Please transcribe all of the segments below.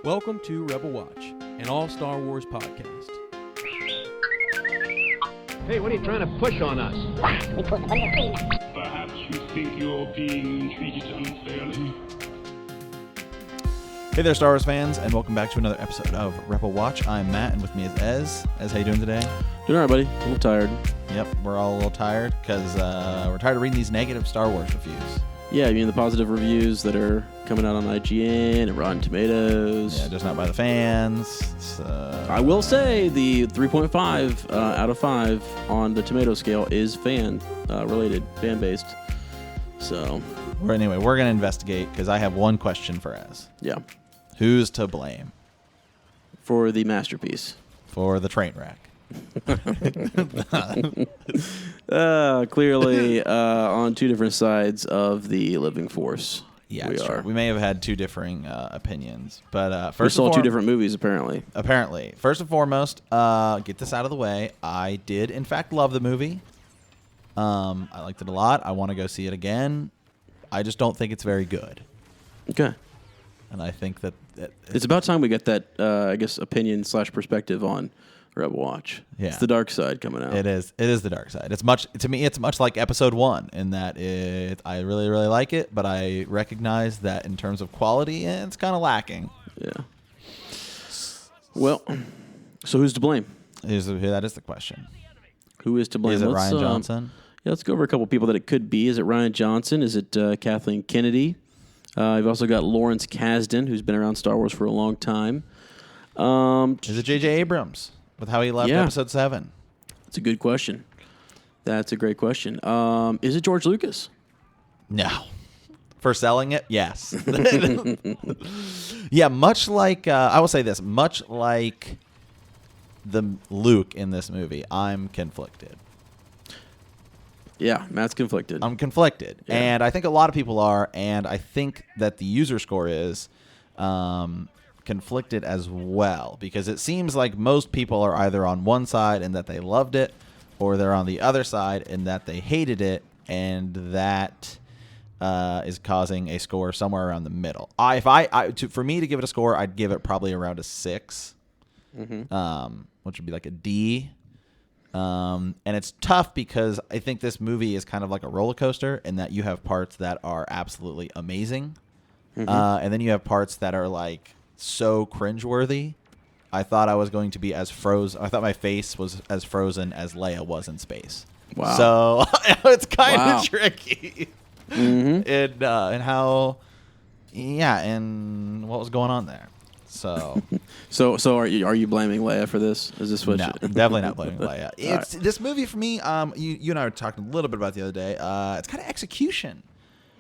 Welcome to Rebel Watch, an all Star Wars podcast. Hey, what are you trying to push on us? Perhaps you think you're being treated unfairly. Hey there, Star Wars fans, and welcome back to another episode of Rebel Watch. I'm Matt, and with me is Ez. Ez, how you doing today? Doing all right, buddy. A little tired. Yep, we're all a little tired because we're tired of reading these negative Star Wars reviews. Yeah, you mean the positive reviews that are coming out on IGN and Rotten Tomatoes. Yeah, just not by the fans. So. I will say the 3.5 out of 5 on the tomato scale is fan-related, fan-based. So. Anyway, we're going to investigate because I have one question for Ez. Yeah. Who's to blame? For the masterpiece. For the train wreck. Clearly on two different sides of the living force. Yeah, we are. We may have had two differing opinions, but first we saw two different movies apparently. First and foremost, get this out of the way. I did in fact love the movie. I liked it a lot. I want to go see it again. I just don't think it's very good. Okay. And I think that it's about time we get that I guess opinion / perspective on Rebel Watch. Yeah. It's the dark side coming out. It is the dark side. It's much like episode 1 in that I really, really like it, but I recognize that in terms of quality, it's kind of lacking. Yeah. Well, so who's to blame? That is the question. Who is to blame? Is it Rian Johnson? Yeah, let's go over a couple people that it could be. Is it Rian Johnson? Is it Kathleen Kennedy? You've also got Lawrence Kasdan, who's been around Star Wars for a long time. Is it J.J. Abrams? With how he left episode 7. That's a good question. That's a great question. Is it George Lucas? No. For selling it? Yes. Yeah, much like, I will say this, much like the Luke in this movie, I'm conflicted. Yeah, Matt's conflicted. I'm conflicted. Yeah. And I think a lot of people are, and I think that the user score is conflicted as well, because it seems like most people are either on one side in that they loved it, or they're on the other side in that they hated it, and that is causing a score somewhere around the middle. For me to give it a score, I'd give it probably around a 6, which would be like a D. And it's tough because I think this movie is kind of like a roller coaster in that you have parts that are absolutely amazing, and then you have parts that are like so cringeworthy. I thought I was going to be as frozen. I thought my face was as frozen as Leia was in space. Wow. So it's kind of tricky. And how, and what was going on there. So, so are you blaming Leia for this? Is this what? No, definitely not blaming Leia. This movie for me. You and I were talking a little bit about it the other day. It's kind of execution.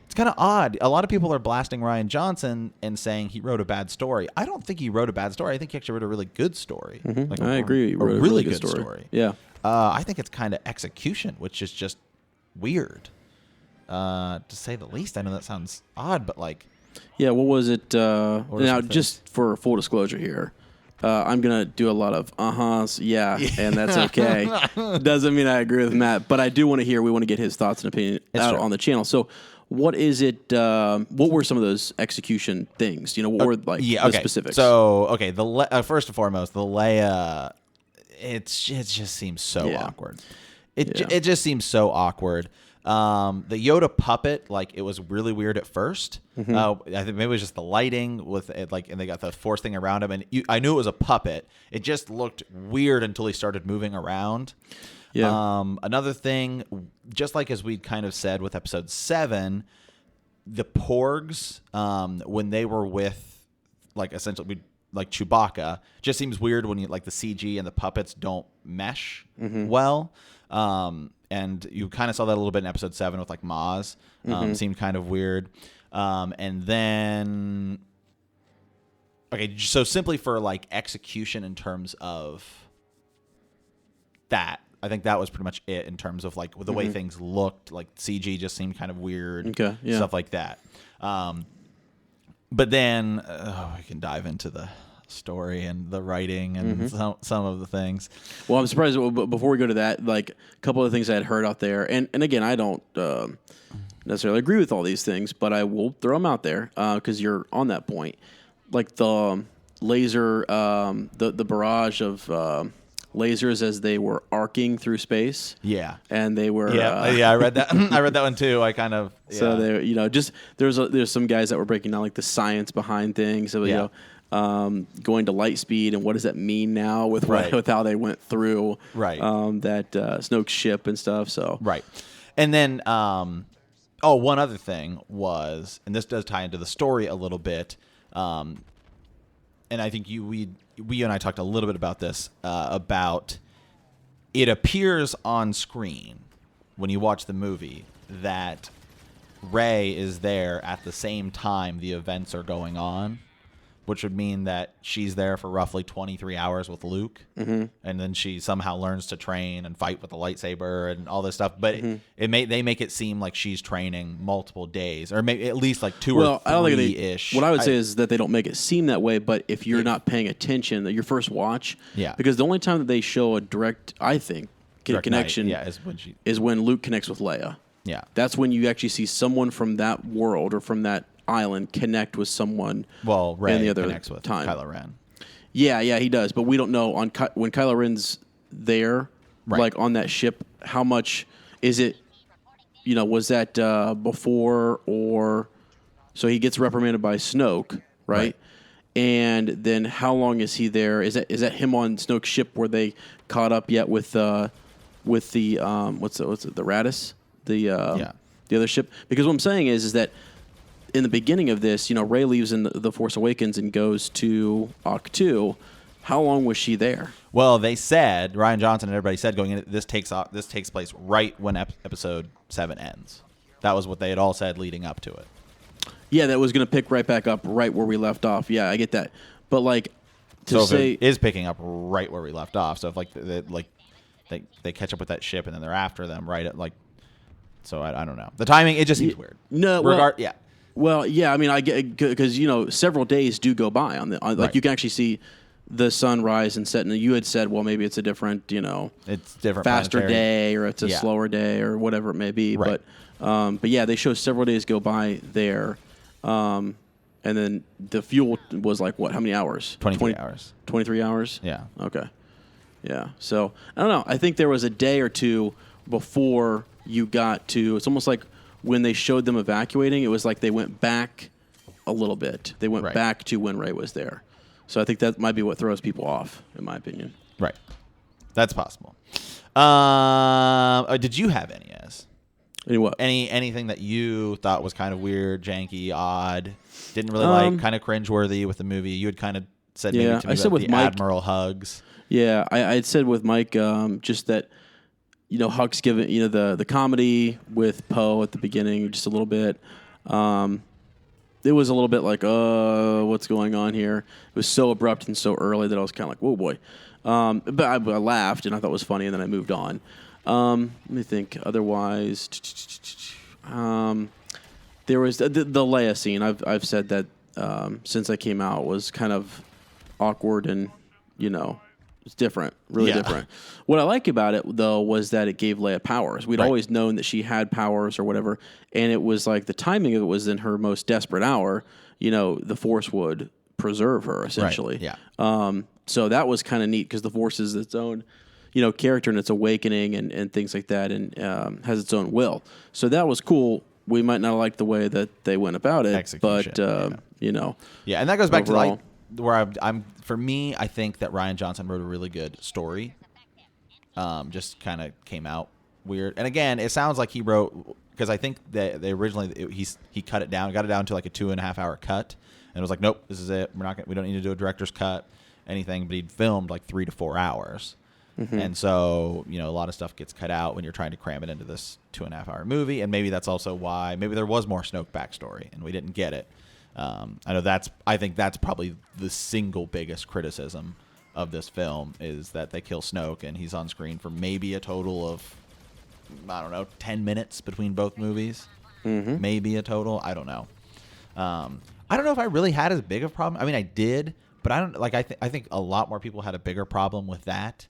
It's kind of odd. A lot of people are blasting Rian Johnson and saying he wrote a bad story. I don't think he wrote a bad story. I think he actually wrote a really good story. Like I agree. He wrote a really good story. Yeah. I think it's kind of execution, which is just weird, to say the least. I know that sounds odd, but like. Yeah, what was it? Now, just for full disclosure here, I'm going to do a lot of yeah, and that's okay. Doesn't mean I agree with Matt, but I do want to hear, we want to get his thoughts and opinion out on the channel. So what is it, what were some of those execution things? What were the specifics? So, first and foremost, the Leia, it just seems so awkward. It just seems so awkward. The Yoda puppet, it was really weird at first. I think maybe it was just the lighting with it, and they got the Force thing around him, and I knew it was a puppet. It just looked weird until he started moving around. Yeah. Another thing, just like as we kind of said with episode 7, the Porgs, when they were with, essentially, Chewbacca, just seems weird when the CG and the puppets don't mesh well. And you kind of saw that a little bit in episode 7 with Maz. Seemed kind of weird. And then, so simply for execution in terms of that, I think that was pretty much it in terms of the way things looked. CG just seemed kind of weird, stuff like that. But then we can dive into the story and the writing and some of the things. Well, I'm surprised. Before we go to that, a couple of things I had heard out there, and again, I don't necessarily agree with all these things, but I will throw them out there because you're on that point. laser, the barrage of lasers as they were arcing through space. Yeah, and they were. Yeah, I read that. I read that one too. I kind of. Yeah. So they, just there's some guys that were breaking down like the science behind things. So going to light speed and what does that mean now with with how they went through that Snoke's ship and stuff. So and then one other thing was, and this does tie into the story a little bit. And I think we and I talked a little bit about this, about it appears on screen when you watch the movie that Rey is there at the same time the events are going on, which would mean that she's there for roughly 23 hours with Luke, and then she somehow learns to train and fight with the lightsaber and all this stuff. But they make it seem like she's training multiple days, or maybe at least like 2 or 3-ish. What I would say is that they don't make it seem that way, but if you're not paying attention, that your first watch, because the only time that they show a direct, I think, connection is when Luke connects with Leia. Yeah, that's when you actually see someone from that world or from that island connect with someone. Well, Rey in the other connects with time. Kylo Ren. Yeah, he does, but we don't know when Kylo Ren's there, like on that ship. How much is it? Was that before or? So he gets reprimanded by Snoke, right? And then how long is he there? Is that him on Snoke's ship? Were they caught up yet with the what's the Raddus, the other ship? Because what I'm saying is that in the beginning of this, Rey leaves in the Force Awakens and goes to Ahch-To. How long was she there? Well, they said, Rian Johnson and everybody said going in, this takes place right when episode 7 ends. That was what they had all said leading up to it. Yeah, that was going to pick right back up right where we left off. Yeah, I get that. But like if it is picking up right where we left off. So if they catch up with that ship and then they're after them right at so I don't know. The timing, it just seems weird. No, Well, yeah, I mean, I get, because several days do go by you can actually see the sun rise and set, and you had said, well, maybe it's a different, it's different, faster day, or it's a slower day, or whatever it may be. Right. But yeah, they show several days go by there, and then the fuel was like what? How many hours? 23 hours. 23 hours. Yeah. Okay. Yeah. So I don't know. I think there was a day or two before you got to. It's almost like when they showed them evacuating, it was like they went back a little bit. They went back to when Rey was there. So I think that might be what throws people off, in my opinion. Right. That's possible. Did you have any as? Any what? Anything that you thought was kind of weird, janky, odd, didn't really like, kind of cringeworthy with the movie? You had kind of said maybe to me I said with the Mike, Admiral hugs. Yeah, I had said with Mike just that, Huck's given, the comedy with Poe at the beginning just a little bit. It was a little bit like, what's going on here? It was so abrupt and so early that I was kind of like, whoa, boy. But I laughed, and I thought it was funny, and then I moved on. Let me think. Otherwise, there was the Leia scene. I've said that since I came out was kind of awkward and, it's different, really different. What I like about it, though, was that it gave Leia powers. We'd always known that she had powers or whatever, and it was like the timing of it was in her most desperate hour. The Force would preserve her, essentially. Right. Yeah. So that was kind of neat because the Force is its own, character and its awakening and things like that, and has its own will. So that was cool. We might not like the way that they went about it, execution, but Yeah, and that goes back overall, to where I'm. For me, I think that Rian Johnson wrote a really good story. Just kind of came out weird, and again, it sounds like he wrote, because I think that they originally he cut it down, got it down to like a 2.5 hour cut, and it was like, nope, this is it. We don't need to do a director's cut, anything. But he'd filmed like 3 to 4 hours, and so a lot of stuff gets cut out when you're trying to cram it into this 2.5 hour movie, and maybe that's also why maybe there was more Snoke backstory and we didn't get it. I think that's probably the single biggest criticism of this film is that they kill Snoke and he's on screen for maybe a total of, 10 minutes between both movies. Maybe a total. I don't know. I don't know if I really had as big of a problem. I mean, I did, but I don't I think a lot more people had a bigger problem with that.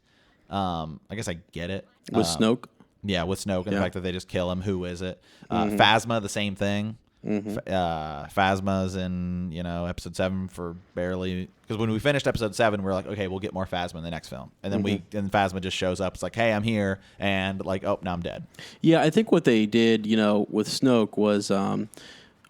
I guess I get it. With Snoke? Yeah, with Snoke and the fact that they just kill him. Who is it? Phasma, the same thing. Phasma's in episode 7 for barely, because when we finished episode 7, we're like, okay, we'll get more Phasma in the next film, and then and Phasma just shows up. It's like, hey, I'm here, and like, oh, now I'm dead. Yeah, I think what they did, with Snoke was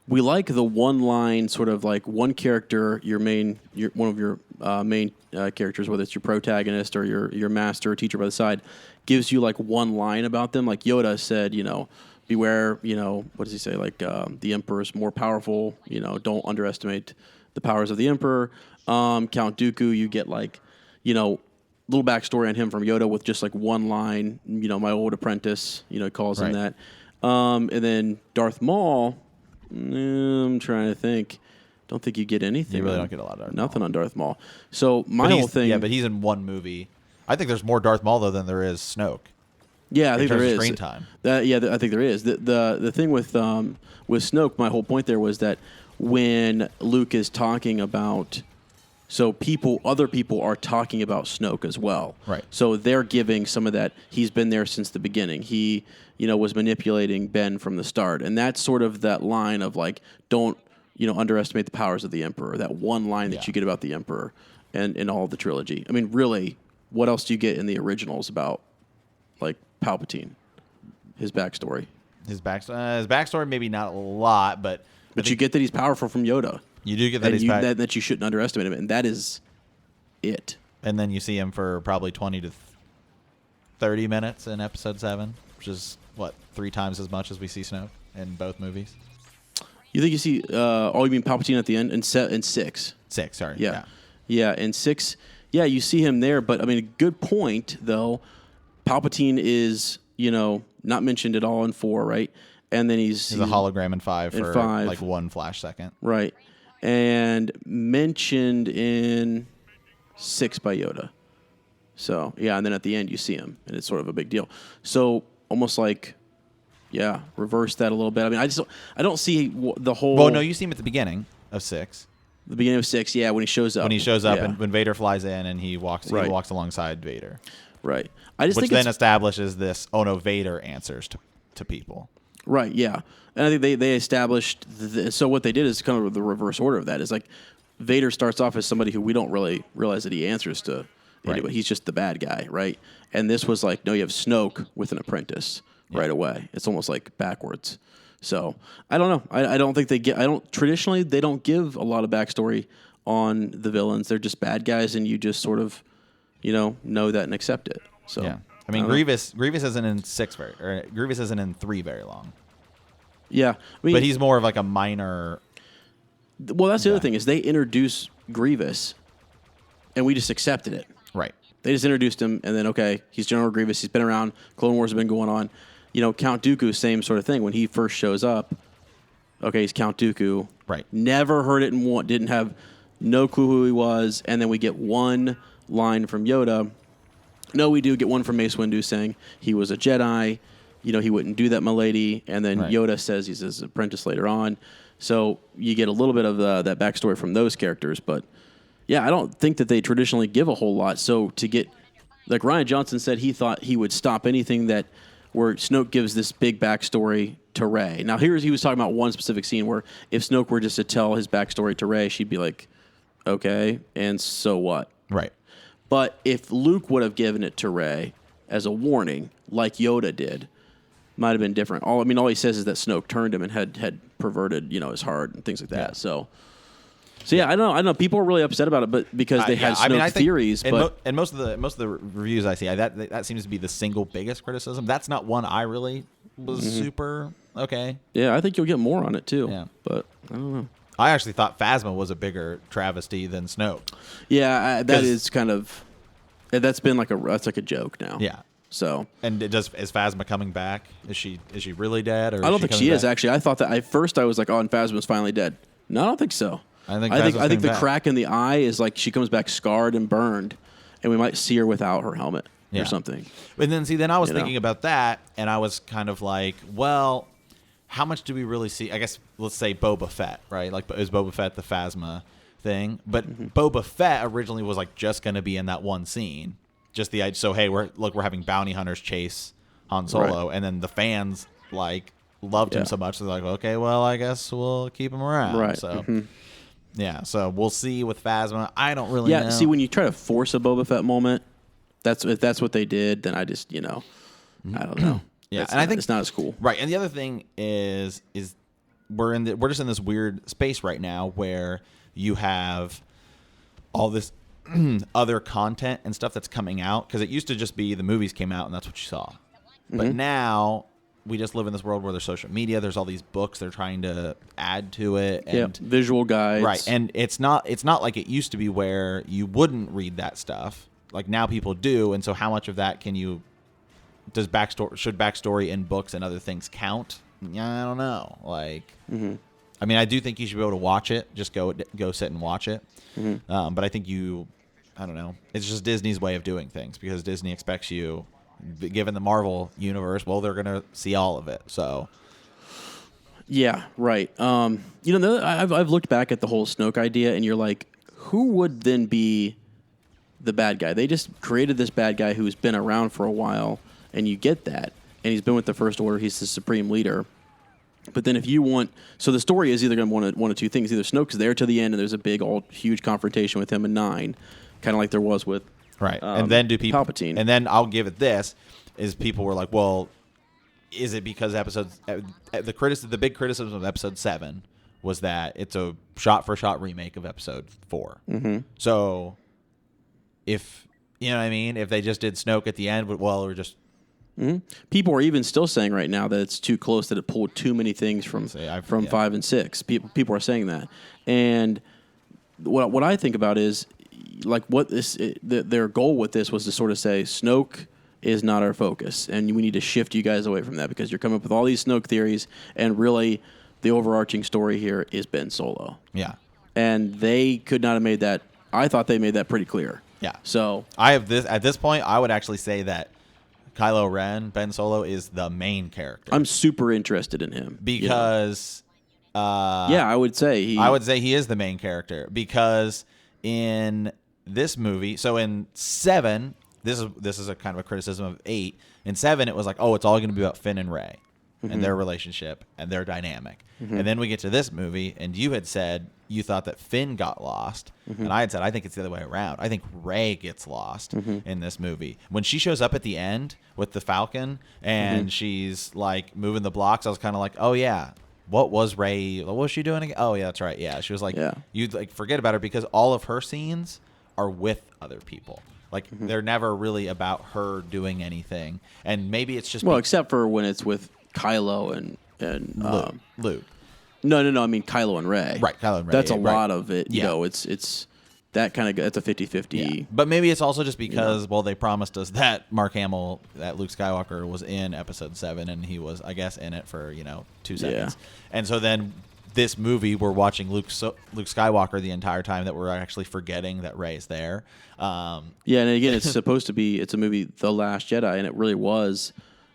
we like the one line, sort of like one character, one of your main characters, whether it's your protagonist or your master or teacher by the side, gives you like one line about them. Like Yoda said, beware, what does he say? Like, the Emperor's more powerful, don't underestimate the powers of the Emperor. Count Dooku, you get like, little backstory on him from Yoda with just like one line, my old apprentice, he calls him that. And then Darth Maul, I'm trying to think. Don't think you get anything. You really don't get a lot of Darth Nothing Maul. On Darth Maul. So my whole thing. Yeah, but he's in one movie. I think there's more Darth Maul though than there is Snoke. Yeah, I think there is screen time. I think there is. The thing with Snoke, my whole point there was that when Luke is talking about, so other people are talking about Snoke as well. Right. So they're giving some of that. He's been there since the beginning. He, was manipulating Ben from the start, and that's sort of that line of like, don't underestimate the powers of the Emperor. That one line that you get about the Emperor, and in all of the trilogy. I mean, really, what else do you get in the originals about like Palpatine, his backstory? His backstory, maybe not a lot, but you get that he's powerful from Yoda. You do get that that you shouldn't underestimate him, and that is it. And then you see him for probably 20 to 30 minutes in Episode 7, which is what, 3 times as much as we see Snoke in both movies. You think you see? You mean Palpatine at the end in 6? 6, sorry. Yeah. In 6, you see him there. But I mean, good point though. Palpatine is not mentioned at all in 4, right? And then he's a hologram in 5 for 5. like 1 flash second, right? And mentioned in 6 by Yoda. So and then at the end you see him, and it's sort of a big deal. So almost like, reverse that a little bit. I mean, I don't see the whole. Well, no, you see him at the beginning of 6. The beginning of 6, when he shows up. And when Vader flies in and he walks alongside Vader. Right. Which then establishes this, oh no, Vader answers to people. Right, yeah. And I think they established, so what they did is kind of the reverse order of that. Is like Vader starts off as somebody who we don't really realize that he answers to anyway. He's just the bad guy, right? And this was like, no, you have Snoke with an apprentice right away. It's almost like backwards. So I don't know. I don't think traditionally they don't give a lot of backstory on the villains. They're just bad guys, and you just sort of, know that and accept it. So yeah. I mean, Grievous isn't in 6 Grievous isn't in 3 very long. Yeah, I mean, but he's more of like a minor. Well, that's the other thing is they introduce Grievous, and we just accepted it. Right. They just introduced him, and then okay, he's General Grievous. He's been around. Clone Wars have been going on. Count Dooku, same sort of thing. When he first shows up, okay, he's Count Dooku. Right. Never heard it and didn't have no clue who he was, and then we get one line from Yoda. No, we do get one from Mace Windu saying he was a Jedi. He wouldn't do that, milady. And then Yoda says he's his apprentice later on. So you get a little bit of that backstory from those characters. But, I don't think that they traditionally give a whole lot. So to get, like Rian Johnson said, he thought he would stop anything where Snoke gives this big backstory to Rey. Now, he was talking about one specific scene where if Snoke were just to tell his backstory to Rey, she'd be like, okay, and so what? Right. But if Luke would have given it to Rey as a warning, like Yoda did, might have been different. All he says is that Snoke turned him and had perverted, his heart and things like that. Yeah. So I don't know. People are really upset about it, but because they had Snoke theories. And most of the reviews I see, that seems to be the single biggest criticism. That's not one I really was super okay. Yeah, I think you'll get more on it too. Yeah, but I don't know. I actually thought Phasma was a bigger travesty than Snoke. Yeah, that is kind of that's been like that's like a joke now. Yeah. So is Phasma coming back? Is she really dead? Or I don't think she is actually. I thought that at first I was like, and Phasma's finally dead. No, I don't think so. I think the crack in the eye is like she comes back scarred and burned, and we might see her without her helmet or something. And then I was thinking about that, and I was kind of like, well, how much do we really see? I guess let's say Boba Fett, right? Like, is Boba Fett the Phasma thing? But Boba Fett originally was like just going to be in that one scene. Just the so hey, we're having bounty hunters chase Han Solo, and then the fans like loved him so much. They're like, okay, well, I guess we'll keep him around. Right. So, yeah. So we'll see with Phasma. I don't really know. Yeah, see, when you try to force a Boba Fett moment, if that's what they did, then I just, I don't know. Yeah, and I think it's not as cool. Right. And the other thing is we're just in this weird space right now where you have all this other content and stuff that's coming out, because it used to just be the movies came out and that's what you saw. But now we just live in this world where there's social media, there's all these books they're trying to add to it, and visual guides. Right. And it's not like it used to be where you wouldn't read that stuff. Like now people do, and so how much of that should backstory in books and other things count? Yeah, I don't know. Like I mean, I do think you should be able to watch it. Just go sit and watch it. But I think I don't know. It's just Disney's way of doing things, because Disney expects you, given the Marvel universe, well, they're going to see all of it. So, yeah, right. I've looked back at the whole Snoke idea, and you're like, who would then be the bad guy? They just created this bad guy who's been around for a while, and you get that. And he's been with the First Order. He's the supreme leader. But then if you want... So the story is either going to one of two things. Either Snoke's there to the end, and there's a big, huge confrontation with him in 9, kind of like there was with and then do people... Palpatine. And then I'll give it this, is people were like, well, is it because the big criticism of Episode 7 was that it's a shot-for-shot remake of Episode 4. So if... You know what I mean? If they just did Snoke at the end, we're just... People are even still saying right now that it's too close, that it pulled too many things from 5 and 6. People are saying that, and what I think about is like their goal with this was to sort of say Snoke is not our focus, and we need to shift you guys away from that, because you're coming up with all these Snoke theories, and really the overarching story here is Ben Solo. Yeah, and they could not have made that. I thought they made that pretty clear. Yeah. So at this point, I would actually say that Kylo Ren, Ben Solo, is the main character. I'm super interested in him because, I would say he is the main character, because in this movie, so in 7, this is a kind of a criticism of 8. In 7, it was like, oh, it's all going to be about Finn and Rey and their relationship and their dynamic. And then we get to this movie, and you had said you thought that Finn got lost, and I had said I think it's the other way around. I think Rey gets lost in this movie. When she shows up at the end with the Falcon and she's like moving the blocks, I was kind of like, oh yeah, what was Rey? What was she doing again? Oh yeah, that's right. Yeah, she was like, you'd like forget about her, because all of her scenes are with other people. Like they're never really about her doing anything, and maybe it's just except for when it's with Kylo and Luke. No. I mean Kylo and Rey. Right, Kylo and Rey. That's a lot of it. You know, it's that kind of. That's a 50-50. Yeah. But maybe it's also just because they promised us that Mark Hamill, that Luke Skywalker was in Episode 7, and he was, I guess, in it for 2 seconds. And so then this movie, we're watching Luke Skywalker the entire time, that we're actually forgetting that Rey's there. And again, it's supposed to be. It's a movie, The Last Jedi, and it really was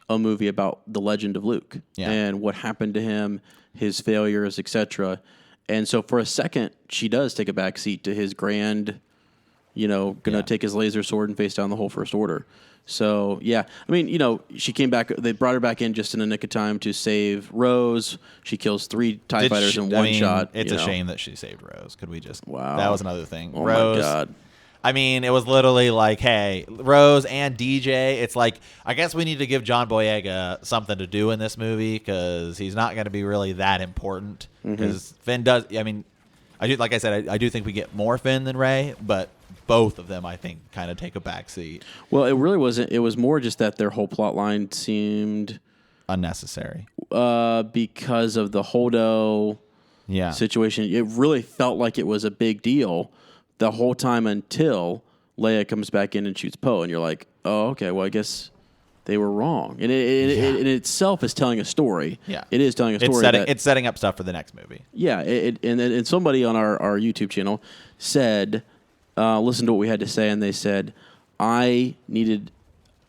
a movie about the legend of Luke and what happened to him, his failures, etc. And so for a second, she does take a back seat to his grand, gonna take his laser sword and face down the whole First Order. So, I mean, she came back. They brought her back in just in the nick of time to save Rose. She kills 3 TIE fighters in one shot. It's a shame that she saved Rose. Could we just... Wow. That was another thing. Oh, Rose, my God. I mean, it was literally like, hey, Rose and DJ, it's like, I guess we need to give John Boyega something to do in this movie, because he's not going to be really that important. Because Finn does... I mean, I do think we get more Finn than Rey, but... both of them, I think, kind of take a back seat. Well, it really wasn't. It was more just that their whole plot line seemed unnecessary because of the Holdo situation. It really felt like it was a big deal the whole time until Leia comes back in and shoots Poe, and you're like, oh, okay, well, I guess they were wrong. And it in itself is telling a story. Yeah. It is telling a story. It's setting up stuff for the next movie. Yeah, and somebody on our YouTube channel said... listen to what we had to say, and they said, I needed,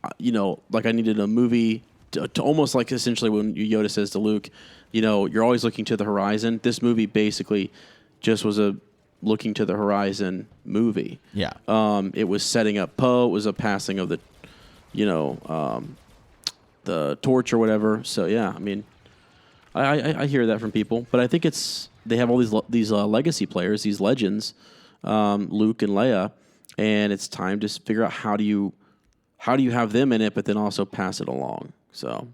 I needed a movie to almost like essentially when Yoda says to Luke, you're always looking to the horizon. This movie basically just was a looking to the horizon movie. Yeah. It was setting up Poe. It was a passing of the torch or whatever. So, yeah, I mean, I hear that from people, but I think they have all these legacy players, these legends, Luke and Leia, and it's time to figure out how do you have them in it, but then also pass it along. So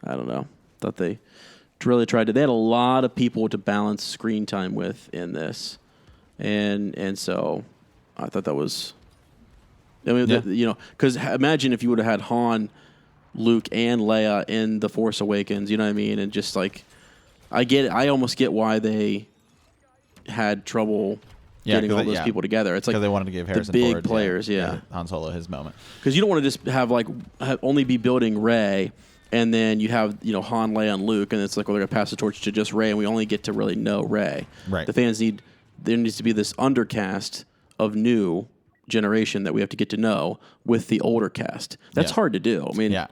I don't know. Thought they really tried to. They had a lot of people to balance screen time with in this, and so I thought that was. I mean, because imagine if you would have had Han, Luke, and Leia in The Force Awakens. You know what I mean? And just like, I get it. I almost get why they had trouble getting all those people together. It's like because they wanted to give Harrison the big Ford, players, Han Solo his moment. Because you don't want to just have only be building Rey, and then you have Han, Leia, and Luke, and it's like, well, they're gonna pass the torch to just Rey, and we only get to really know Rey. Right. The fans there needs to be this undercast of new generation that we have to get to know with the older cast. That's hard to do. I mean,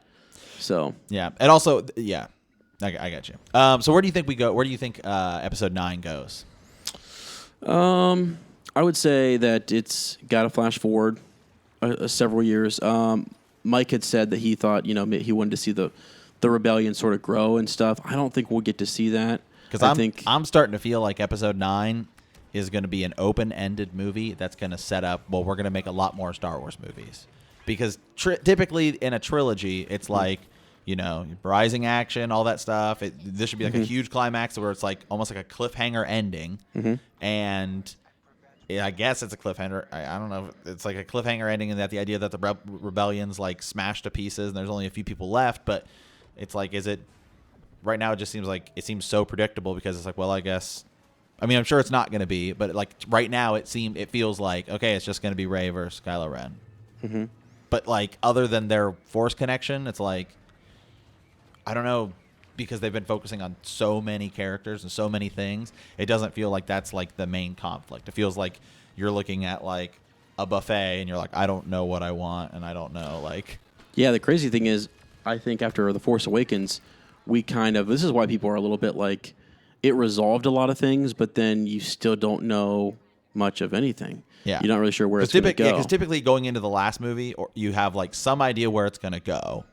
So and also I got you. So where do you think we go? Where do you think episode 9 goes? I would say that it's got to flash forward several years. Mike had said that he thought, he wanted to see the rebellion sort of grow and stuff. I don't think we'll get to see that. Because I'm starting to feel like episode 9 is going to be an open-ended movie that's going to set up, well, we're going to make a lot more Star Wars movies. Because typically in a trilogy, it's like, rising action, all that stuff. This should be like a huge climax where it's like almost like a cliffhanger ending. And I guess it's a cliffhanger. I don't know. It's like a cliffhanger ending, and that the idea that the rebellion's like smashed to pieces and there's only a few people left. But it's like, is it right now? It just seems so predictable because it's like, well, I guess. I mean, I'm sure it's not going to be, but like right now, it feels like okay, it's just going to be Rey versus Kylo Ren. But like other than their Force connection, it's like I don't know, because they've been focusing on so many characters and so many things. It doesn't feel like that's like the main conflict. It feels like you're looking at like a buffet and you're like, I don't know what I want, and I don't know like. Yeah, the crazy thing is, I think after The Force Awakens, this is why people are a little bit like. It resolved a lot of things, but then you still don't know much of anything. Yeah. You're not really sure where it's going to go. Yeah, because typically going into the last movie, you have like some idea where it's going to go.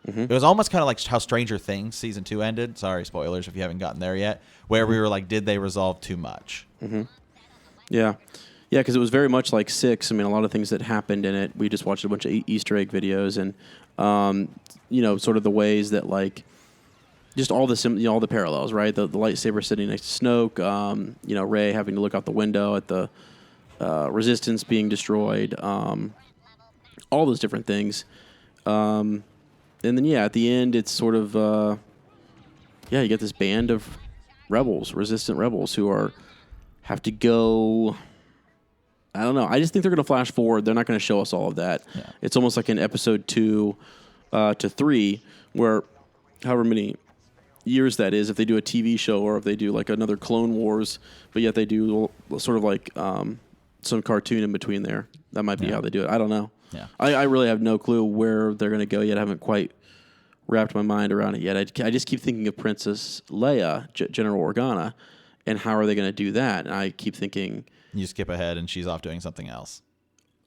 It was almost kind of like how Stranger Things season 2 ended. Sorry, spoilers if you haven't gotten there yet. Where we were like, did they resolve too much? Yeah. Yeah, because it was very much like 6. I mean, a lot of things that happened in it. We just watched a bunch of Easter egg videos and, sort of the ways that like, just all the parallels, right? The lightsaber sitting next to Snoke, Rey having to look out the window at the Resistance being destroyed, all those different things. And then, at the end, it's sort of, you get this band of rebels, resistant rebels who have to go. I don't know. I just think they're going to flash forward. They're not going to show us all of that. Yeah. It's almost like in episode 2 to 3, where however many years that is, if they do a TV show or if they do like another Clone Wars, but yet they do sort of like some cartoon in between there. That might be how they do it. I don't know. Yeah. I really have no clue where they're going to go yet. I haven't quite wrapped my mind around it yet. I just keep thinking of Princess Leia, General Organa, and how are they going to do that? And I keep thinking... You skip ahead and she's off doing something else.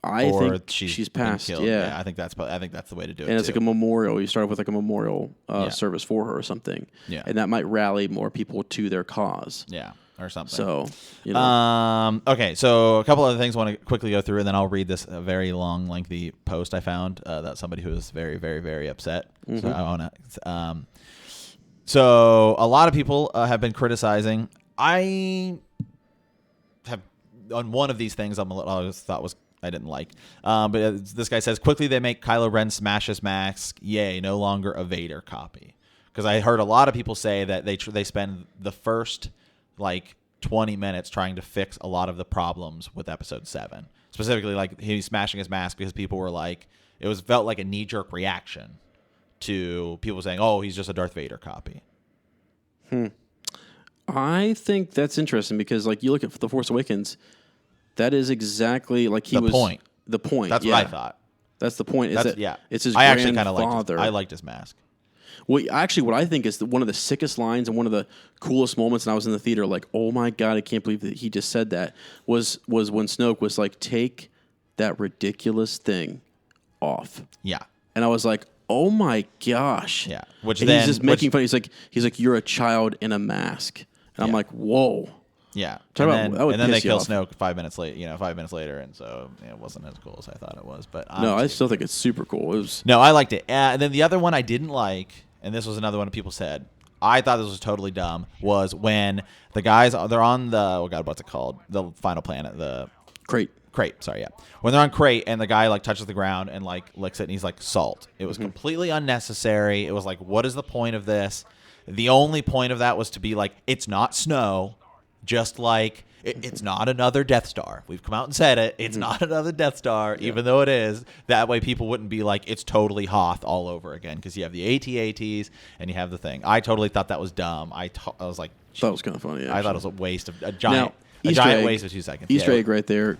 I think she's passed. Yeah, I think that's the way to do it. And it's like a memorial. You start with like a memorial service for her or something. Yeah, and that might rally more people to their cause. Yeah, or something. So, okay. So a couple other things I want to quickly go through, and then I'll read this very long, lengthy post I found that somebody who was very, very, very upset. So I want to. So a lot of people have been criticizing. I have on one of these things I didn't like. But this guy says, quickly they make Kylo Ren smash his mask. Yay, no longer a Vader copy. Because I heard a lot of people say that they spend the first 20 minutes trying to fix a lot of the problems with Episode 7. Specifically, like he's smashing his mask because people were like, felt like a knee-jerk reaction to people saying, oh, he's just a Darth Vader copy. I think that's interesting because you look at The Force Awakens, that is exactly like he was point. The point. That's what I thought. That's the point. It's his I actually kind of grandfather. I liked his mask. Well, actually, what I think is one of the sickest lines and one of the coolest moments, and I was in the theater like, oh my God, I can't believe that he just said that, was when Snoke was like, take that ridiculous thing off. Yeah. And I was like, oh my gosh. Yeah. He's just making fun. He's like, you're a child in a mask. And I'm like, whoa. Yeah. And then they kill Snoke 5 minutes later. 5 minutes later, and so it wasn't as cool as I thought it was. But I still think it's super cool. No, I liked it. And then the other one I didn't like, and this was another one people said, I thought this was totally dumb, was when the guys, they're on what's it called? The final planet, the Crate, sorry, yeah. When they're on Crate and the guy touches the ground and licks it and he's like, salt. It was completely unnecessary. It was like, what is the point of this? The only point of that was to be like, it's not snow. Just like it's not another Death Star. We've come out and said it. It's not another Death Star, even though it is. That way people wouldn't be like, it's totally Hoth all over again, because you have the AT-ATs and you have the thing. I totally thought that was dumb. I was like... That was kind of funny, actually. I thought it was a waste of... A giant waste of 2 seconds. Easter egg right there.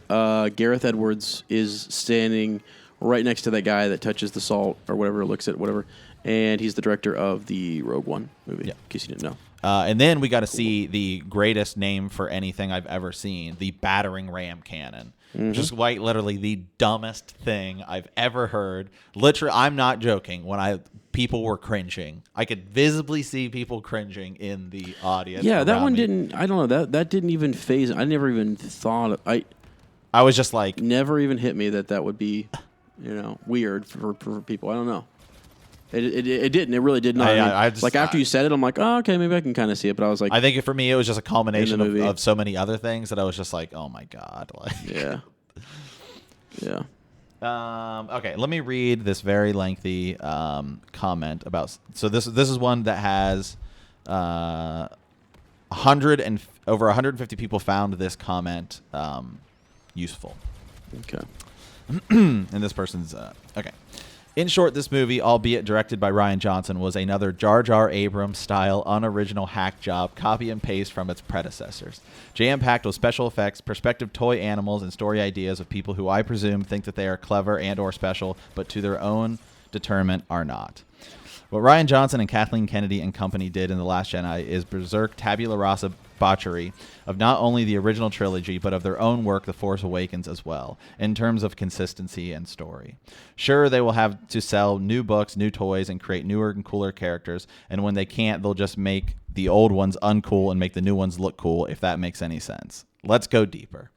Gareth Edwards is standing right next to that guy that touches the salt or whatever, looks at whatever, and he's the director of the Rogue One movie, in case you didn't know. And then we got to see the greatest name for anything I've ever seen, the battering ram cannon, which is quite literally the dumbest thing I've ever heard. Literally, I'm not joking. When people were cringing, I could visibly see people cringing in the audience. Yeah, that one didn't. I don't know. That didn't even phase. I never even thought. I was just like, never even hit me that would be, weird for people. I don't know. It didn't. It really did not. After you said it, I'm like, oh, okay, maybe I can kind of see it. But I was like, I think for me, it was just a culmination of so many other things that I was just like, oh my God. Yeah. Okay, let me read this very lengthy comment about. So this is one that has over 150 people found this comment useful. Okay. And this person's okay. In short, this movie, albeit directed by Rian Johnson, was another Jar Jar Abrams style unoriginal hack job, copy and paste from its predecessors. Jam-packed with special effects, perspective toy animals, and story ideas of people who I presume think that they are clever and or special, but to their own determinant are not. What Rian Johnson and Kathleen Kennedy and company did in The Last Jedi is berserk tabula rasa botchery of not only the original trilogy, but of their own work, The Force Awakens, as well, in terms of consistency and story. Sure, they will have to sell new books, new toys, and create newer and cooler characters, and when they can't, they'll just make the old ones uncool and make the new ones look cool, if that makes any sense. Let's go deeper.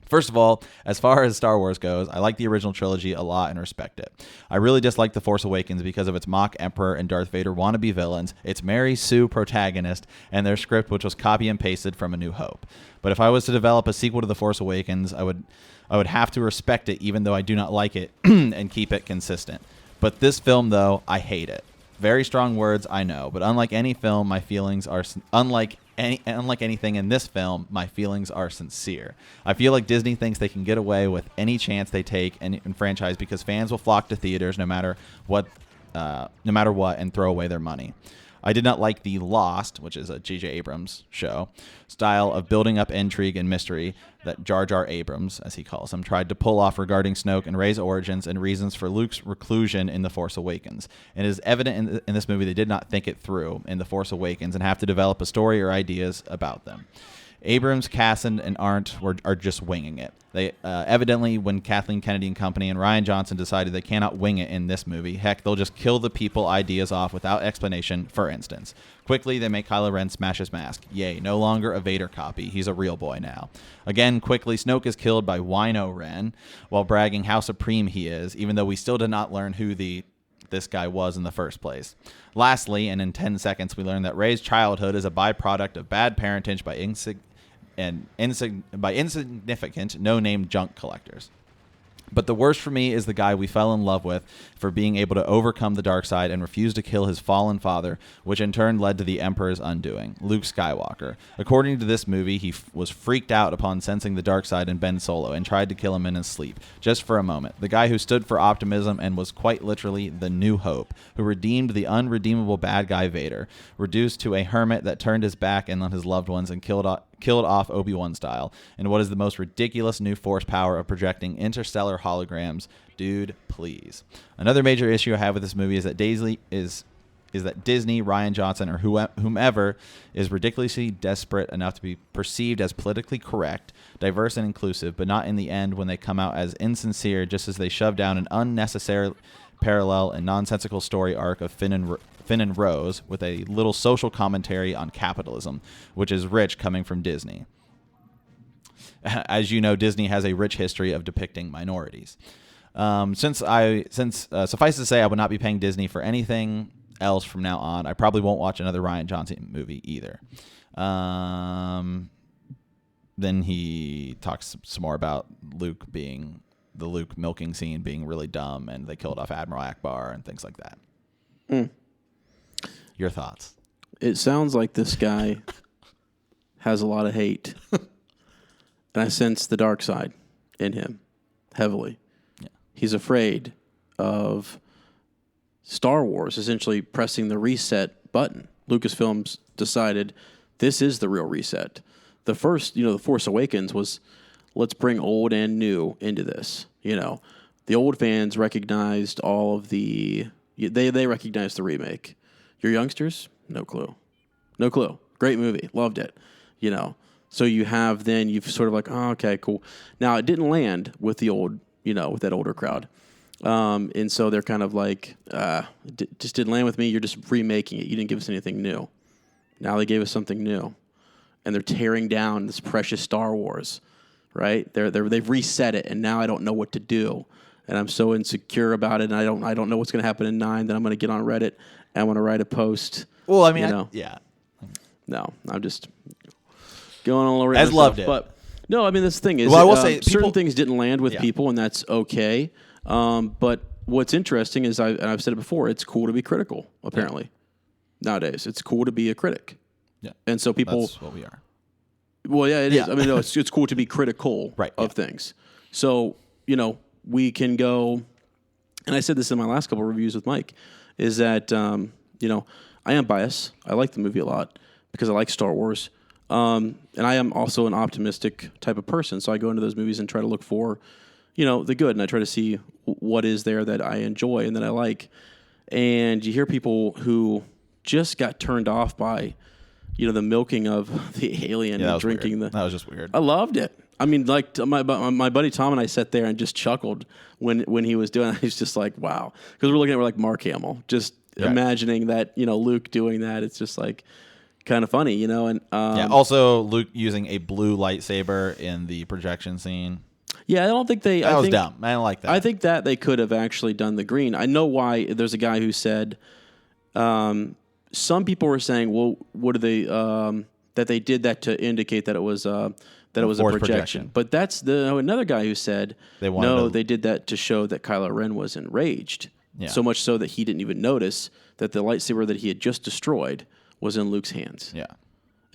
First of all, as far as Star Wars goes, I like the original trilogy a lot and respect it. I really dislike The Force Awakens because of its mock Emperor and Darth Vader wannabe villains, its Mary Sue protagonist, and their script, which was copy and pasted from A New Hope. But if I was to develop a sequel to The Force Awakens, I would have to respect it, even though I do not like it, and keep it consistent. But this film, though, I hate it. Very strong words, I know, but unlike any film, my feelings are unlike anything in this film, my feelings are sincere. I feel like Disney thinks they can get away with any chance they take in franchise because fans will flock to theaters no matter what, and throw away their money. I did not like the Lost, which is a J.J. Abrams show, style of building up intrigue and mystery that Jar Jar Abrams, as he calls him, tried to pull off regarding Snoke and Rey's origins and reasons for Luke's reclusion in The Force Awakens. It is evident in this movie they did not think it through in The Force Awakens and have to develop a story or ideas about them. Abrams, Casson, and Arndt are just winging it. They evidently, when Kathleen Kennedy and company and Rian Johnson decided they cannot wing it in this movie, heck, they'll just kill the people ideas off without explanation, for instance. Quickly, they make Kylo Ren smash his mask. Yay, no longer a Vader copy. He's a real boy now. Again, quickly, Snoke is killed by Wino Ren while bragging how supreme he is, even though we still did not learn who this guy was in the first place. Lastly, and in 10 seconds, we learn that Rey's childhood is a byproduct of bad parentage by insignificant, no-name junk collectors. But the worst for me is the guy we fell in love with for being able to overcome the dark side and refuse to kill his fallen father, which in turn led to the Emperor's undoing, Luke Skywalker. According to this movie, he was freaked out upon sensing the dark side in Ben Solo and tried to kill him in his sleep, just for a moment. The guy who stood for optimism and was quite literally the New Hope, who redeemed the unredeemable bad guy Vader, reduced to a hermit that turned his back on his loved ones and killed off Obi-Wan style, and what is the most ridiculous new force power of projecting interstellar holograms. Dude, please. Another major issue I have with this movie is that Disney, Rian Johnson, or whomever is ridiculously desperate enough to be perceived as politically correct, diverse, and inclusive, but not in the end when they come out as insincere, just as they shove down an unnecessary parallel and nonsensical story arc of Finn and Rose with a little social commentary on capitalism, which is rich coming from Disney. As you know, Disney has a rich history of depicting minorities. Suffice to say, I would not be paying Disney for anything else from now on. I probably won't watch another Rian Johnson movie either. Then he talks some more about the Luke milking scene being really dumb, and they killed off Admiral Akbar and things like that. Your thoughts? It sounds like this guy has a lot of hate. And I sense the dark side in him heavily. Yeah. He's afraid of Star Wars essentially pressing the reset button. Lucasfilms decided this is the real reset. The first, The Force Awakens was, let's bring old and new into this. The old fans recognized all of the... They recognized the remake. Your youngsters? No clue. No clue. Great movie. Loved it. So you've sort of like, oh, okay, cool. Now, it didn't land with the old, with that older crowd. And so they're kind of like, just didn't land with me. You're just remaking it. You didn't give us anything new. Now they gave us something new. And they're tearing down this precious Star Wars, right? They've reset it, and now I don't know what to do. And I'm so insecure about it, and I don't know what's going to happen in 9, that I'm going to get on Reddit and I'm going to write a post. Well, I mean, yeah. No, I'm just... going all over. I loved it, but no, I mean this thing is, well, I will say certain things didn't land with people, and that's okay. But what's interesting is, I've said it before, it's cool to be critical. Apparently, nowadays, it's cool to be a critic. Yeah, and so people. That's what we are. Well, yeah, it is. I mean, no, it's cool to be critical of things. So we can go, and I said this in my last couple of reviews with Mike, is that I am biased. I like the movie a lot because I like Star Wars. And I am also an optimistic type of person, so I go into those movies and try to look for, the good, and I try to see what is there that I enjoy and that I like. And you hear people who just got turned off by, the milking of the alien and drinking weird. That was just weird. I loved it. I mean, like my buddy Tom and I sat there and just chuckled when he was doing it. He's just like, wow, because we're looking at like Mark Hamill, just imagining that Luke doing that. It's just like. Kind of funny, and also Luke using a blue lightsaber in the projection scene. Yeah, I don't think they. That was dumb. I don't like that. I think that they could have actually done the green. I know why. There's a guy who said, some people were saying, well, what are they? That they did that to indicate that it was a projection. But that's another guy who said, they did that to show that Kylo Ren was enraged. Yeah. So much so that he didn't even notice that the lightsaber that he had just destroyed was in Luke's hands. Yeah.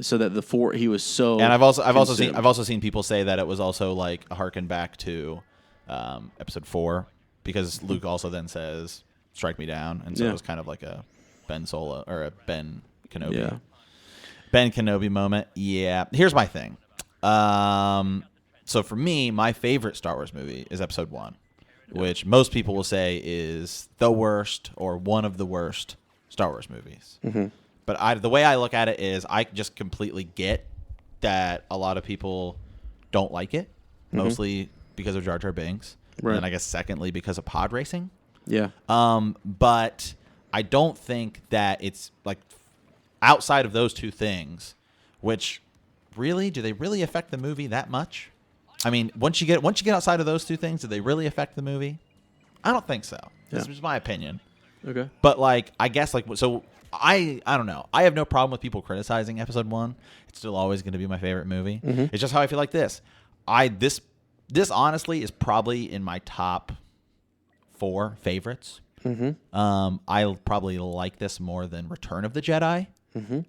So that he was so. And I've also seen people say that it was also like a harken back to episode 4, because Luke also then says, "Strike me down," and so it was kind of like a Ben Solo or a Ben Kenobi. Yeah. Ben Kenobi moment. Yeah. Here's my thing. So for me, my favorite Star Wars movie is Episode 1, which most people will say is the worst or one of the worst Star Wars movies. Mm-hmm. But the way I look at it is I just completely get that a lot of people don't like it, mostly because of Jar Jar Binks. Right. And then I guess secondly because of pod racing. Yeah. But I don't think that it's like outside of those two things, which really, do they really affect the movie that much? I mean, once you get outside of those two things, do they really affect the movie? I don't think so. This is my opinion. Okay. But like, I guess like, so I don't know. I have no problem with people criticizing Episode 1. It's still always going to be my favorite movie. Mm-hmm. It's just how I feel like this. This honestly is probably in my top 4 favorites. Mm-hmm. I probably like this more than Return of the Jedi. Mm-hmm.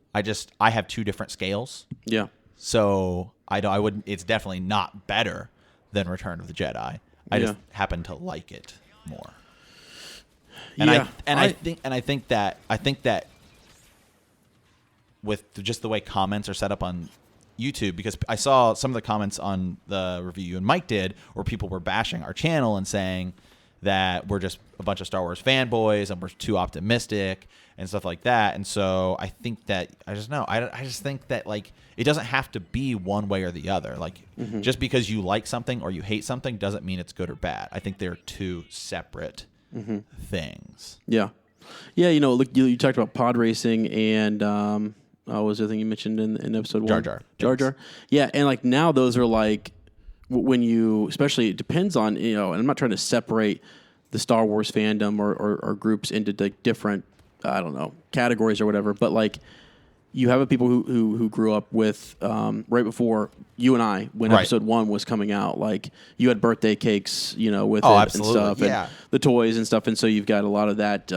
I have 2 different scales. Yeah. So I wouldn't. It's definitely not better than Return of the Jedi. I just happen to like it more. And I think that with just the way comments are set up on YouTube, because I saw some of the comments on the review you and Mike did where people were bashing our channel and saying that we're just a bunch of Star Wars fanboys and we're too optimistic and stuff like that. And so I think that I just think that like it doesn't have to be one way or the other. Like just because you like something or you hate something doesn't mean it's good or bad. I think they're 2 separate things. Yeah. Yeah, look, you talked about pod racing and what was the other thing you mentioned in episode 1? Jar Jar. Yeah, and like now those are like when you, especially it depends on, and I'm not trying to separate the Star Wars fandom or groups into like different, I don't know, categories or whatever, but like you have people who grew up with right before you and I, when episode 1 was coming out, like you had birthday cakes, with it absolutely. and stuff, and the toys and stuff, and so you've got a lot of that,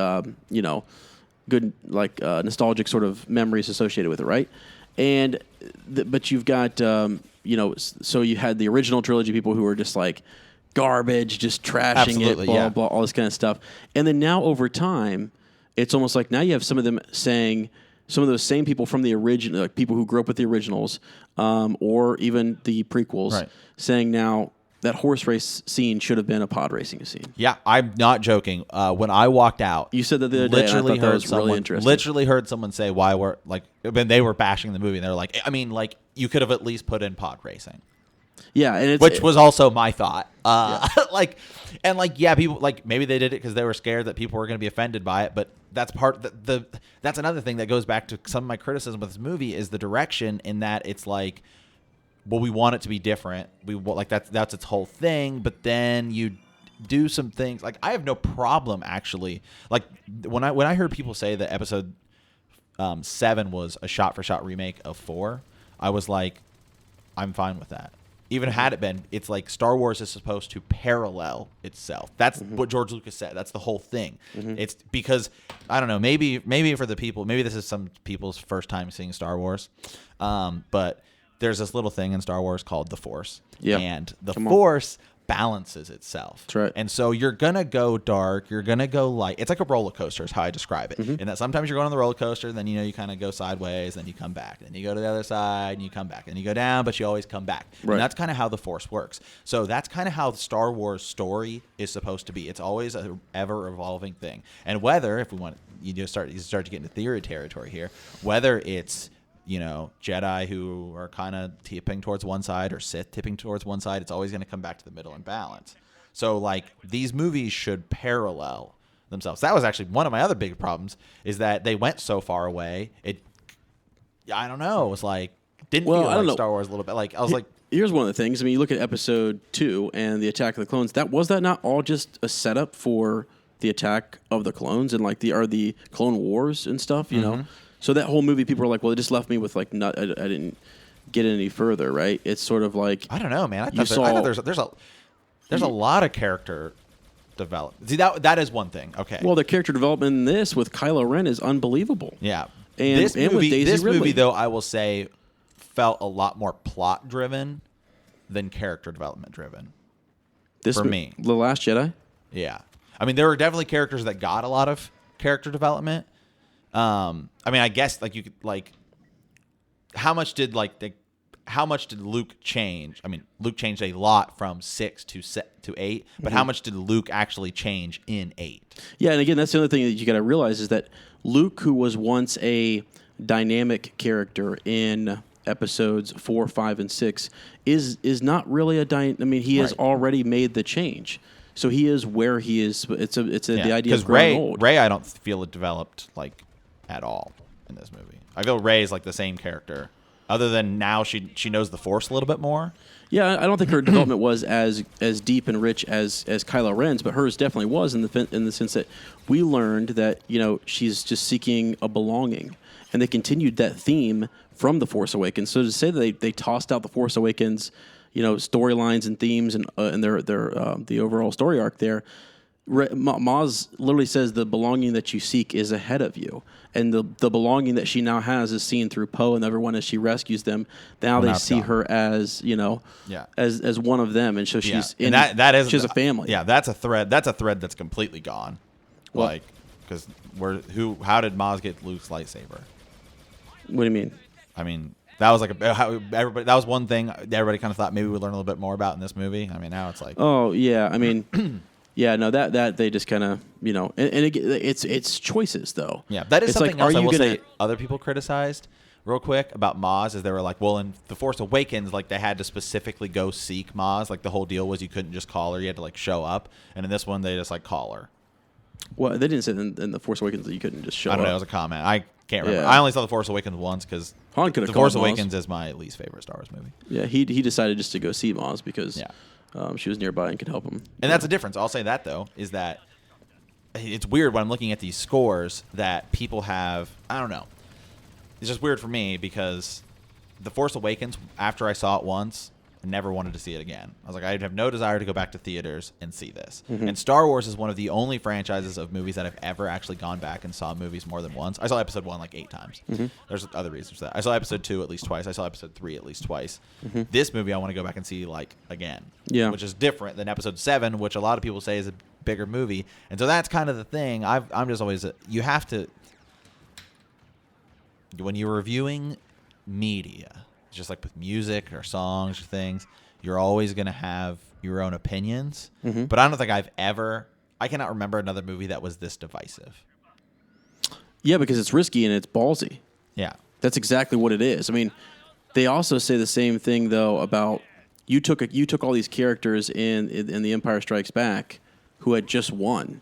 good like nostalgic sort of memories associated with it, right? And but you've got so you had the original trilogy people who were just like garbage, just trashing it, blah blah, all this kind of stuff, and then now over time, it's almost like now you have some of them saying. Some of those same people from the original, like people who grew up with the originals, or even the prequels, saying now that horse race scene should have been a pod racing scene. Yeah, I'm not joking. When I walked out, you said that the other day. Literally and I thought that was really interesting. Literally heard someone say why we're like when they were bashing the movie, and they were like, I mean, like you could have at least put in pod racing. Yeah, and which was also my thought. People like maybe they did it because they were scared that people were going to be offended by it, but that's that's another thing that goes back to some of my criticism with this movie is the direction in that it's like, well, we want it to be different. We want like that's its whole thing, but then you do some things like I have no problem actually. Like when I heard people say that episode 7 was a shot for shot remake of 4, I was like, I'm fine with that. Even had it been, it's like Star Wars is supposed to parallel itself. That's what George Lucas said. That's the whole thing. It's because, I don't know, maybe for the people, maybe this is some people's first time seeing Star Wars, but there's this little thing in Star Wars called the Force. Yeah. And the Force balances itself. That's right. And so you're going to go dark, you're going to go light. It's like a roller coaster is how I describe it. And that sometimes you're going on the roller coaster, then you kind of go sideways, then you come back. Then you go to the other side and you come back. And you go down, but you always come back. Right. And that's kind of how the Force works. So that's kind of how the Star Wars story is supposed to be. It's always an ever evolving thing. And whether, if we want, you start to get into theory territory here, whether it's Jedi who are kind of tipping towards one side or Sith tipping towards one side, it's always going to come back to the middle and balance. So, like, these movies should parallel themselves. That was actually one of my other big problems is that they went so far away. I don't know. It was like, didn't feel like Star Wars a little bit. Like, I was like... Here's one of the things. I mean, you look at episode 2 and the Attack of the Clones. Was that not all just a setup for the Attack of the Clones and, like, the Clone Wars and stuff, you know? So that whole movie, people were like, well, it just left me with, like, I didn't get any further, right? It's sort of like... I don't know, man. I thought there's a lot of character development. See, that is one thing. Okay. Well, the character development in this with Kylo Ren is unbelievable. Yeah. And with Daisy Ridley. Movie, though, I will say, felt a lot more plot-driven than character development-driven. For me. The Last Jedi? Yeah. I mean, there were definitely characters that got a lot of character development. I mean, I guess like you could like, how much did Luke change? I mean, Luke changed a lot from 6 to 8, but how much did Luke actually change in 8? Yeah, and again, that's the other thing that you got to realize is that Luke, who was once a dynamic character in episodes 4, 5, and 6, is not really I mean, he has already made the change. So he is where he is. It's the idea of growing old. Rey, I don't feel it developed like at all in this movie. I feel Rey is like the same character, other than now she knows the Force a little bit more. Yeah, I don't think her development was as deep and rich as Kylo Ren's, but hers definitely was in the sense that we learned that she's just seeking a belonging, and they continued that theme from The Force Awakens. So to say that they tossed out The Force Awakens, storylines and themes and their the overall story arc there. Maz literally says the belonging that you seek is ahead of you, and the belonging that she now has is seen through Poe and everyone as she rescues them. Now they see her as as one of them, and so she's she has a family. Yeah, that's a thread. That's a thread that's completely gone. Well, like, because how did Maz get Luke's lightsaber? What do you mean? I mean, that was like everybody. That was one thing everybody kind of thought maybe we'd learn a little bit more about in this movie. I mean, now it's like, oh yeah, I mean. Yeah, no, that they just kind of, and it's choices, though. Yeah, that is something else I will say other people criticized real quick about Maz is they were like, well, in The Force Awakens, like they had to specifically go seek Maz. Like the whole deal was you couldn't just call her, you had to like show up. And in this one, they just like call her. Well, they didn't say in The Force Awakens that you couldn't just show up. I don't know. It was a comment. I can't remember. Yeah. I only saw The Force Awakens once because The Force Awakens is my least favorite Star Wars movie. Yeah, he decided just to go see Maz because she was nearby and could help him. And that's the difference. I'll say that, though, is that it's weird when I'm looking at these scores that people have. I don't know. It's just weird for me because The Force Awakens, after I saw it once, I never wanted to see it again. I was like, I have no desire to go back to theaters and see this. Mm-hmm. And Star Wars is one of the only franchises of movies that I've ever actually gone back and saw movies more than once. I saw Episode 1 like 8 times. Mm-hmm. There's other reasons for that. I saw Episode 2 at least twice. I saw Episode 3 at least twice. Mm-hmm. This movie I want to go back and see like again. Yeah. Which is different than Episode 7, which a lot of people say is a bigger movie. And so that's kind of the thing. I'm just always you have to, when you're reviewing media, just like with music or songs or things, you're always going to have your own opinions. Mm-hmm. But I don't think I cannot remember another movie that was this divisive. Yeah, because it's risky and it's ballsy. Yeah. That's exactly what it is. I mean, they also say the same thing though about you took all these characters in The Empire Strikes Back who had just won.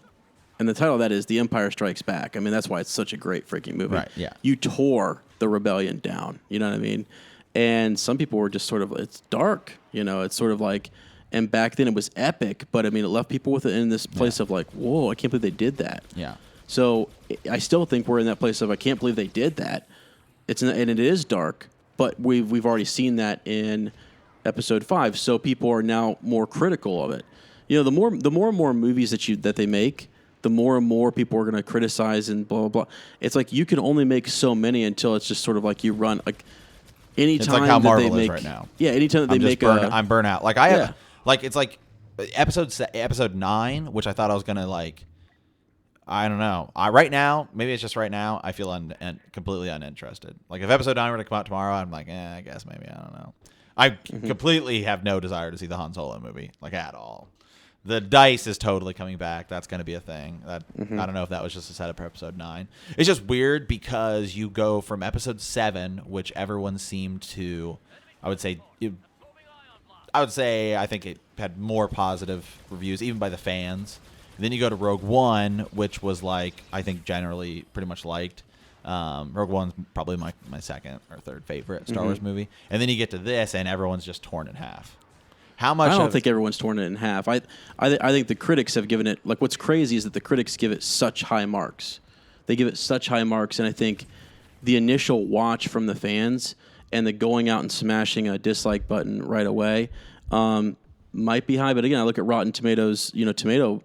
And the title of that is The Empire Strikes Back. I mean, that's why it's such a great freaking movie. Right, yeah. You tore the rebellion down. You know what I mean? And some people were just sort of, it's dark. It's sort of like, and back then it was epic, but I mean, it left people with it in this place of like, whoa, I can't believe they did that. Yeah. So I still think we're in that place of, I can't believe they did that. And it is dark, but we've already seen that in Episode 5. So people are now more critical of it. The more and more movies that they make, the more and more people are going to criticize and blah, blah, blah. It's like you can only make so many until it's just sort of like you run like anytime it's like how Marvel that they make, is right now. Yeah, anytime that they make I'm burnt out. Like I have, like it's like episode 9, which I thought I was gonna like. I don't know. Right now, maybe it's just right now. I feel completely uninterested. Like if episode 9 were to come out tomorrow, I'm like, I guess maybe I don't know. I completely have no desire to see the Han Solo movie, like at all. The dice is totally coming back. That's going to be a thing. I don't know if that was just a setup for episode 9. It's just weird because you go from episode 7, which everyone seemed to, I think it had more positive reviews, even by the fans. And then you go to Rogue One, which was like, I think generally pretty much liked. Rogue One's probably my second or third favorite Star Wars movie. And then you get to this, and everyone's just torn in half. How much? I don't think everyone's torn it in half. I think the critics have given it, like, what's crazy is that the critics give it such high marks. They give it such high marks, and I think the initial watch from the fans and the going out and smashing a dislike button right away might be high. But again, I look at Rotten Tomatoes, tomato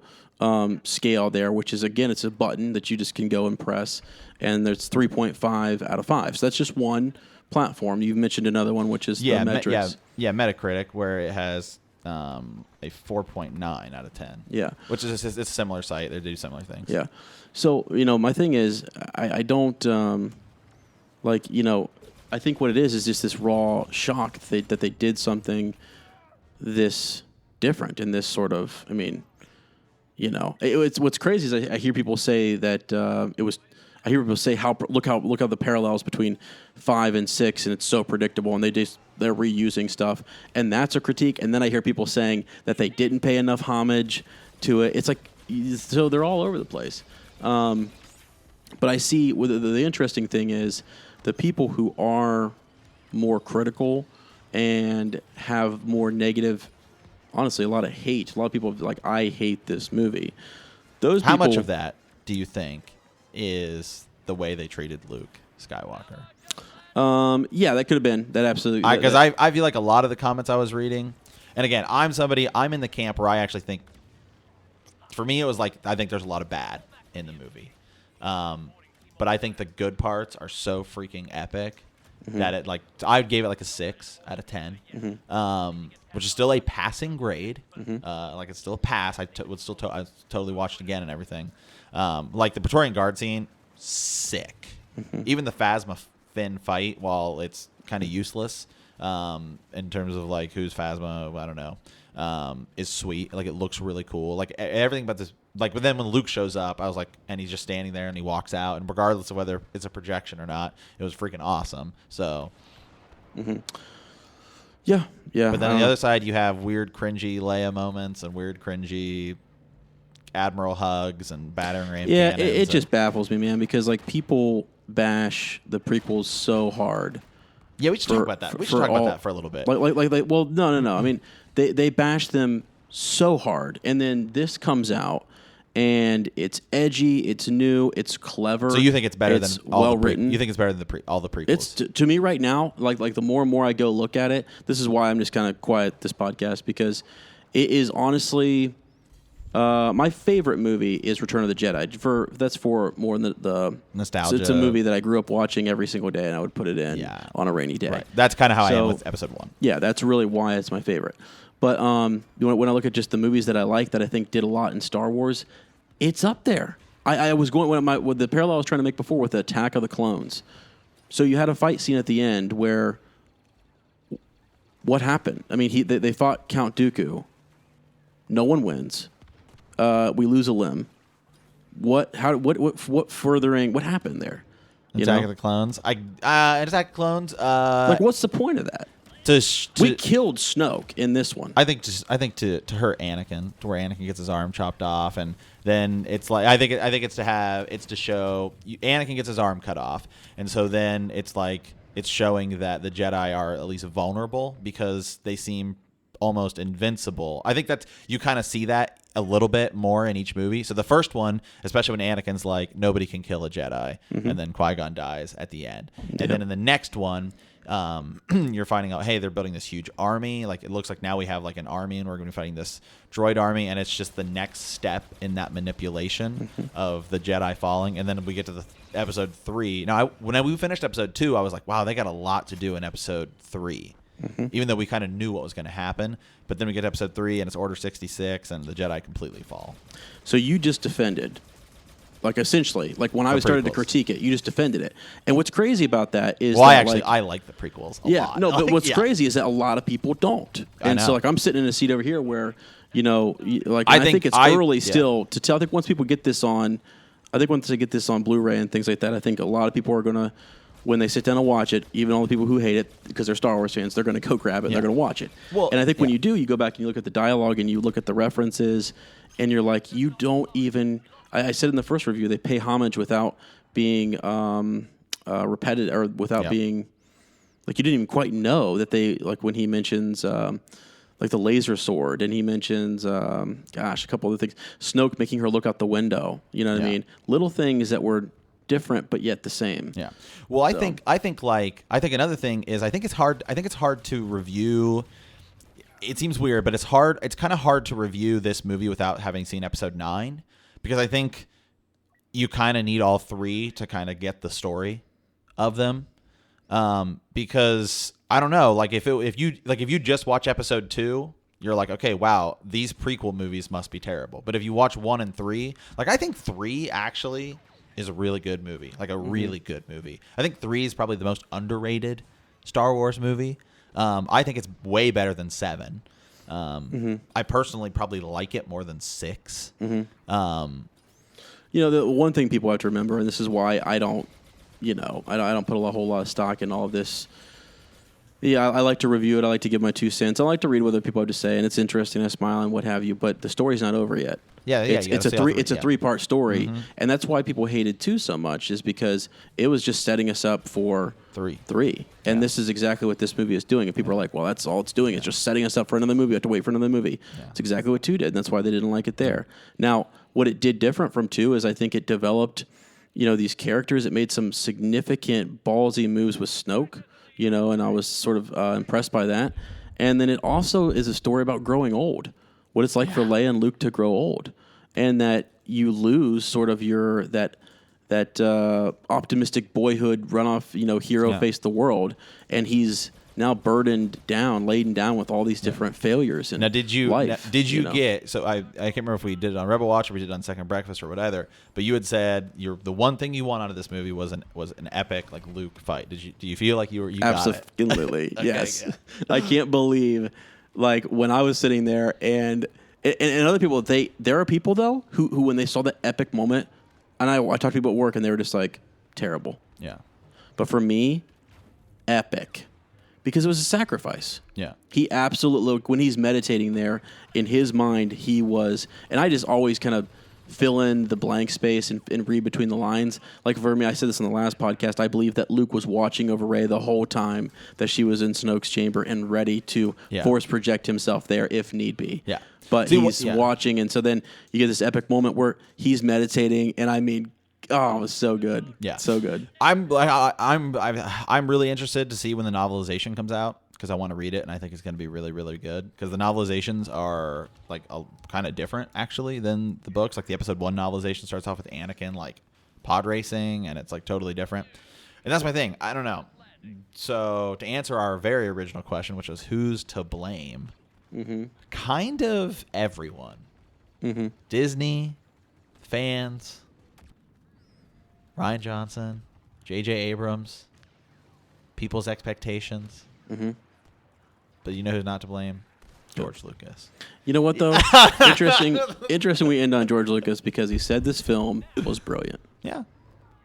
scale there, which is, again, it's a button that you just can go and press, and there's 3.5 out of 5. So that's just one platform. You've mentioned another one, which is the metrics. Metacritic, where it has a 4.9 out of 10. Yeah, which is it's a similar site. They do similar things. Yeah. So my thing is, I don't I think what it is just this raw shock that they did something this different in this sort of. I mean, it's what's crazy is I hear people say that it was. I hear people say look how the parallels between 5 and 6, and it's so predictable, and they're reusing stuff, and that's a critique. And then I hear people saying that they didn't pay enough homage to it. It's like, so they're all over the place. But I see the interesting thing is the people who are more critical and have more negative, honestly, a lot of hate. A lot of people like, I hate this movie. How much of that do you think is the way they treated Luke Skywalker? Yeah, that could have been. That absolutely. Because I feel like a lot of the comments I was reading, and again, I'm in the camp where I actually think, for me, it was like, I think there's a lot of bad in the movie. But I think the good parts are so freaking epic that it, like, I gave it like a 6 out of 10, which is still a passing grade. Like, it's still a pass. I would still I totally watch it again and everything. Like the Praetorian Guard scene, sick. Even the Phasma Finn fight, while it's kind of useless in terms of like who's Phasma, I don't know, is sweet. Like, it looks really cool. Like everything about this. Like, but then when Luke shows up, I was like, and he's just standing there and he walks out, and regardless of whether it's a projection or not, it was freaking awesome. So. Yeah. But then on the other side, you have weird, cringy Leia moments and weird, cringy Admiral hugs and battering ram. Yeah, it just baffles me, man, because like people bash the prequels so hard. Yeah, we should talk about that. We should talk about that for a little bit. Well, no. I mean, they bash them so hard, and then this comes out, and it's edgy, it's new, it's clever. So you think it's better than all written? You think it's better than all the prequels? It's to me right now. Like the more and more I go look at it, this is why I'm just kind of quiet this podcast, because it is honestly. My favorite movie is Return of the Jedi. That's for more than the nostalgia. It's a movie that I grew up watching every single day, and I would put it in on a rainy day. Right. That's kind of how I am with Episode 1. Yeah, that's really why it's my favorite. But when I look at just the movies that I like, that I think did a lot in Star Wars, it's up there. I was going with the parallel I was trying to make before with the Attack of the Clones. So you had a fight scene at the end where what happened? I mean, they fought Count Dooku. No one wins. We lose a limb. What furthering? What happened there? Attack of the Clones. Attack of the Clones. Like, what's the point of that? We killed Snoke in this one. I think to hurt Anakin, to where Anakin gets his arm chopped off, and then it's like I think it's to show Anakin gets his arm cut off, and so then it's like it's showing that the Jedi are at least vulnerable because they seem almost invincible. I think that you kind of see that a little bit more in each movie. So the first one, especially when Anakin's like, nobody can kill a Jedi, and then Qui-Gon dies at the end. And then in the next one, you're finding out, hey, they're building this huge army. Like, it looks like now we have like an army, and we're going to be fighting this droid army, and it's just the next step in that manipulation of the Jedi falling. And then we get to the episode 3. Now, when we finished episode 2, I was like, wow, they got a lot to do in episode 3. Even though we kind of knew what was going to happen. But then we get to episode 3, and it's Order 66, and the Jedi completely fall. So you just defended, like, essentially, like when I started to critique it, you just defended it. And what's crazy about that is I like the prequels a lot. No, but what's crazy is that a lot of people don't. And so, like, I'm sitting in a seat over here where, I think it's early still to tell. I think once people get this on, once they get this on Blu-ray and things like that, I think a lot of people are going to, when they sit down and watch it, even all the people who hate it because they're Star Wars fans, they're going to go grab it and they're going to watch it. Well, and I think when you do, you go back and you look at the dialogue and you look at the references, and you're like, you don't even. I said in the first review, they pay homage without being repetitive or without being like you didn't even quite know that they, like when he mentions like the laser sword, and he mentions a couple other things, Snoke making her look out the window. You know what I mean? Little things that were different but yet the same. Yeah. Well, I think another thing is I think it's hard to review. It seems weird, but it's hard. It's kind of hard to review this movie without having seen episode 9, because I think you kind of need all 3 to kind of get the story of them. Because I don't know, like if you just watch episode 2, you're like, okay, wow, these prequel movies must be terrible. But if you watch 1 and 3, like I think 3 actually is a really good movie, like a really good movie. I think 3 is probably the most underrated Star Wars movie. I think it's way better than 7. I personally probably like it more than 6. The one thing people have to remember, and this is why I don't put a whole lot of stock in all of this. Yeah, I like to review it. I like to give my 2 cents. I like to read what other people have to say, and it's interesting. I smile and what have you. But the story's not over yet. It's a 3-part story, and that's why people hated 2 so much, is because it was just setting us up for 3. And this is exactly what this movie is doing. And people are like, well, that's all it's doing. It's just setting us up for another movie. We have to wait for another movie. Yeah. It's exactly what 2 did, and that's why they didn't like it there. Now, what it did different from 2 is I think it developed, these characters. It made some significant ballsy moves with Snoke, and I was sort of impressed by that. And then it also is a story about growing old. What it's like for Leia and Luke to grow old, and that you lose sort of your that optimistic boyhood runoff, hero face the world, and he's now laden down with all these different failures in life. Did you get? So I can't remember if we did it on Rebel Watch or we did it on Second Breakfast or whatever. But you had said the one thing you want out of this movie was an epic like Luke fight. Do you feel like you absolutely got it? Yes. Okay, yeah. I can't believe. Like when I was sitting there and other people, there are people though who when they saw the epic moment, and I talked to people at work and they were just like, terrible. Yeah. But for me, epic, because it was a sacrifice. Yeah. He absolutely, when he's meditating there in his mind, he was, and I just always kind of fill in the blank space and read between the lines. Like for me, I said this in the last podcast, I believe that Luke was watching over Rey the whole time that she was in Snoke's chamber and ready to force project himself there if need be. Yeah. But he's watching, and so then you get this epic moment where he's meditating, and I mean, oh, it was so good. Yeah. So good. I'm really interested to see when the novelization comes out, because I want to read it, and I think it's going to be really, really good. Because the novelizations are like kind of different, actually, than the books. Like the episode 1 novelization starts off with Anakin like pod racing, and it's like totally different. And that's my thing. I don't know. So to answer our very original question, which was who's to blame, kind of everyone. Disney, fans, Rian Johnson, J.J. Abrams, people's expectations. But you know who's not to blame? George Lucas. You know what, though? Interesting we end on George Lucas because he said this film was brilliant. Yeah.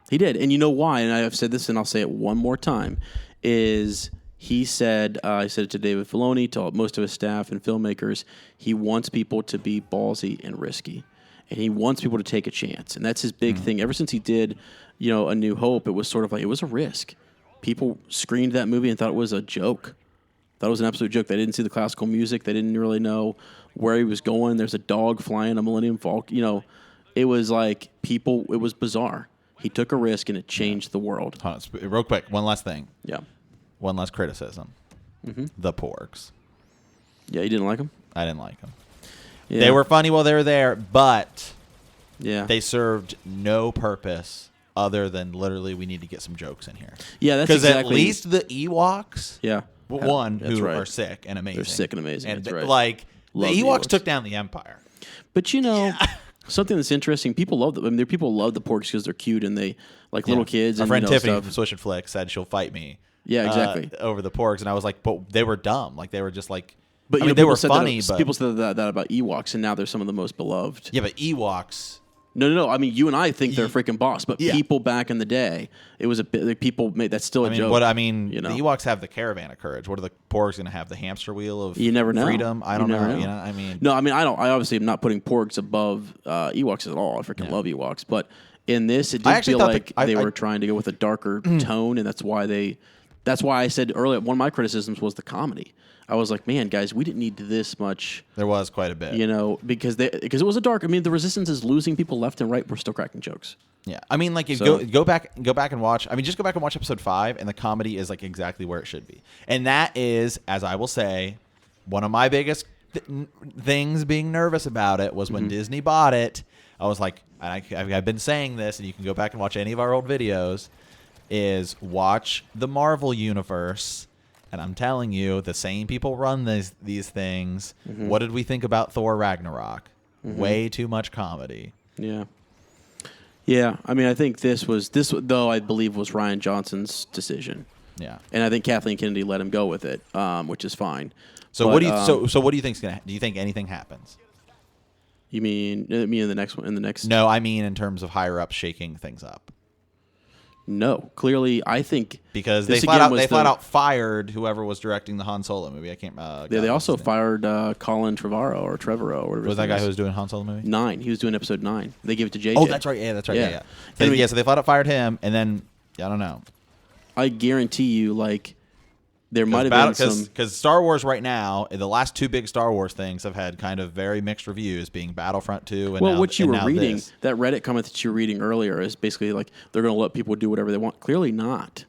He did. And you know why? And I've said this, and I'll say it one more time, is he said it to David Filoni, to most of his staff and filmmakers, he wants people to be ballsy and risky. And he wants people to take a chance. And that's his big thing. Ever since he did, A New Hope, it was sort of like, it was a risk. People screened that movie and thought it was a joke. Thought it was an absolute joke. They didn't see the classical music. They didn't really know where he was going. There's a dog flying a Millennium Falcon. It was like it was bizarre. He took a risk and it changed the world. Hold on, real quick, one last thing. Yeah. One last criticism. The Porgs. Yeah, you didn't like them? I didn't like them. Yeah. They were funny while they were there, but they served no purpose other than literally we need to get some jokes in here. Yeah, that's exactly. Because at least the Ewoks, who right. are sick and amazing. They're sick and amazing. And that's right. Like, Love the Ewoks took down the Empire. But something that's interesting, people love them. I mean, people love the Porgs because they're cute and they like little kids. Our and friend Tiffany stuff. from Swish and Flick said she'll fight me. Yeah, exactly. Over the Porgs, and I was like, but they were dumb. Like they were just like. But they were funny. But people said that about Ewoks, and now they're some of the most beloved. Yeah, but Ewoks. No. I mean, you and I think they're freaking boss, but people back in the day, it was a bit like people made that's still a joke. The Ewoks have the caravan of courage. What are the Porgs going to have? The hamster wheel of you never know. Freedom? I don't know. I obviously am not putting Porgs above Ewoks at all. I freaking love Ewoks, but in this, it did feel like they were trying to go with a darker tone, and that's why I said earlier one of my criticisms was the comedy. I was like, man, guys, we didn't need this much. There was quite a bit. Because it was a dark. I mean, the Resistance is losing people left and right. We're still cracking jokes. Yeah. I mean, like, go back and watch. I mean, just go back and watch episode 5, and the comedy is, like, exactly where it should be. And that is, as I will say, one of my biggest things being nervous about it was when Disney bought it. I was like, I've been saying this, and you can go back and watch any of our old videos, is watch the Marvel Universe. And I'm telling you, the same people run these things. What did we think about Thor Ragnarok? Way too much comedy. Yeah. Yeah. I mean, I think this though I believe was Rian Johnson's decision. Yeah. And I think Kathleen Kennedy let him go with it, which is fine. So what do you think's gonna? Do you think anything happens? You mean in the next one? In the next? No, I mean in terms of higher up shaking things up. No, clearly, I think because they flat out fired whoever was directing the Han Solo movie. I can't. They also fired Colin Trevorrow or whatever. Was that guy who was doing Han Solo movie? 9. He was doing episode 9. They gave it to JJ. Oh, that's right. Yeah, that's right. Yeah. So they flat out fired him, and then I don't know. I guarantee you, like there might have been because Star Wars right now, the last 2 big Star Wars things have had kind of very mixed reviews, being Battlefront 2 and what you were reading, that Reddit comment that you were reading earlier is basically like they're going to let people do whatever they want. Clearly not.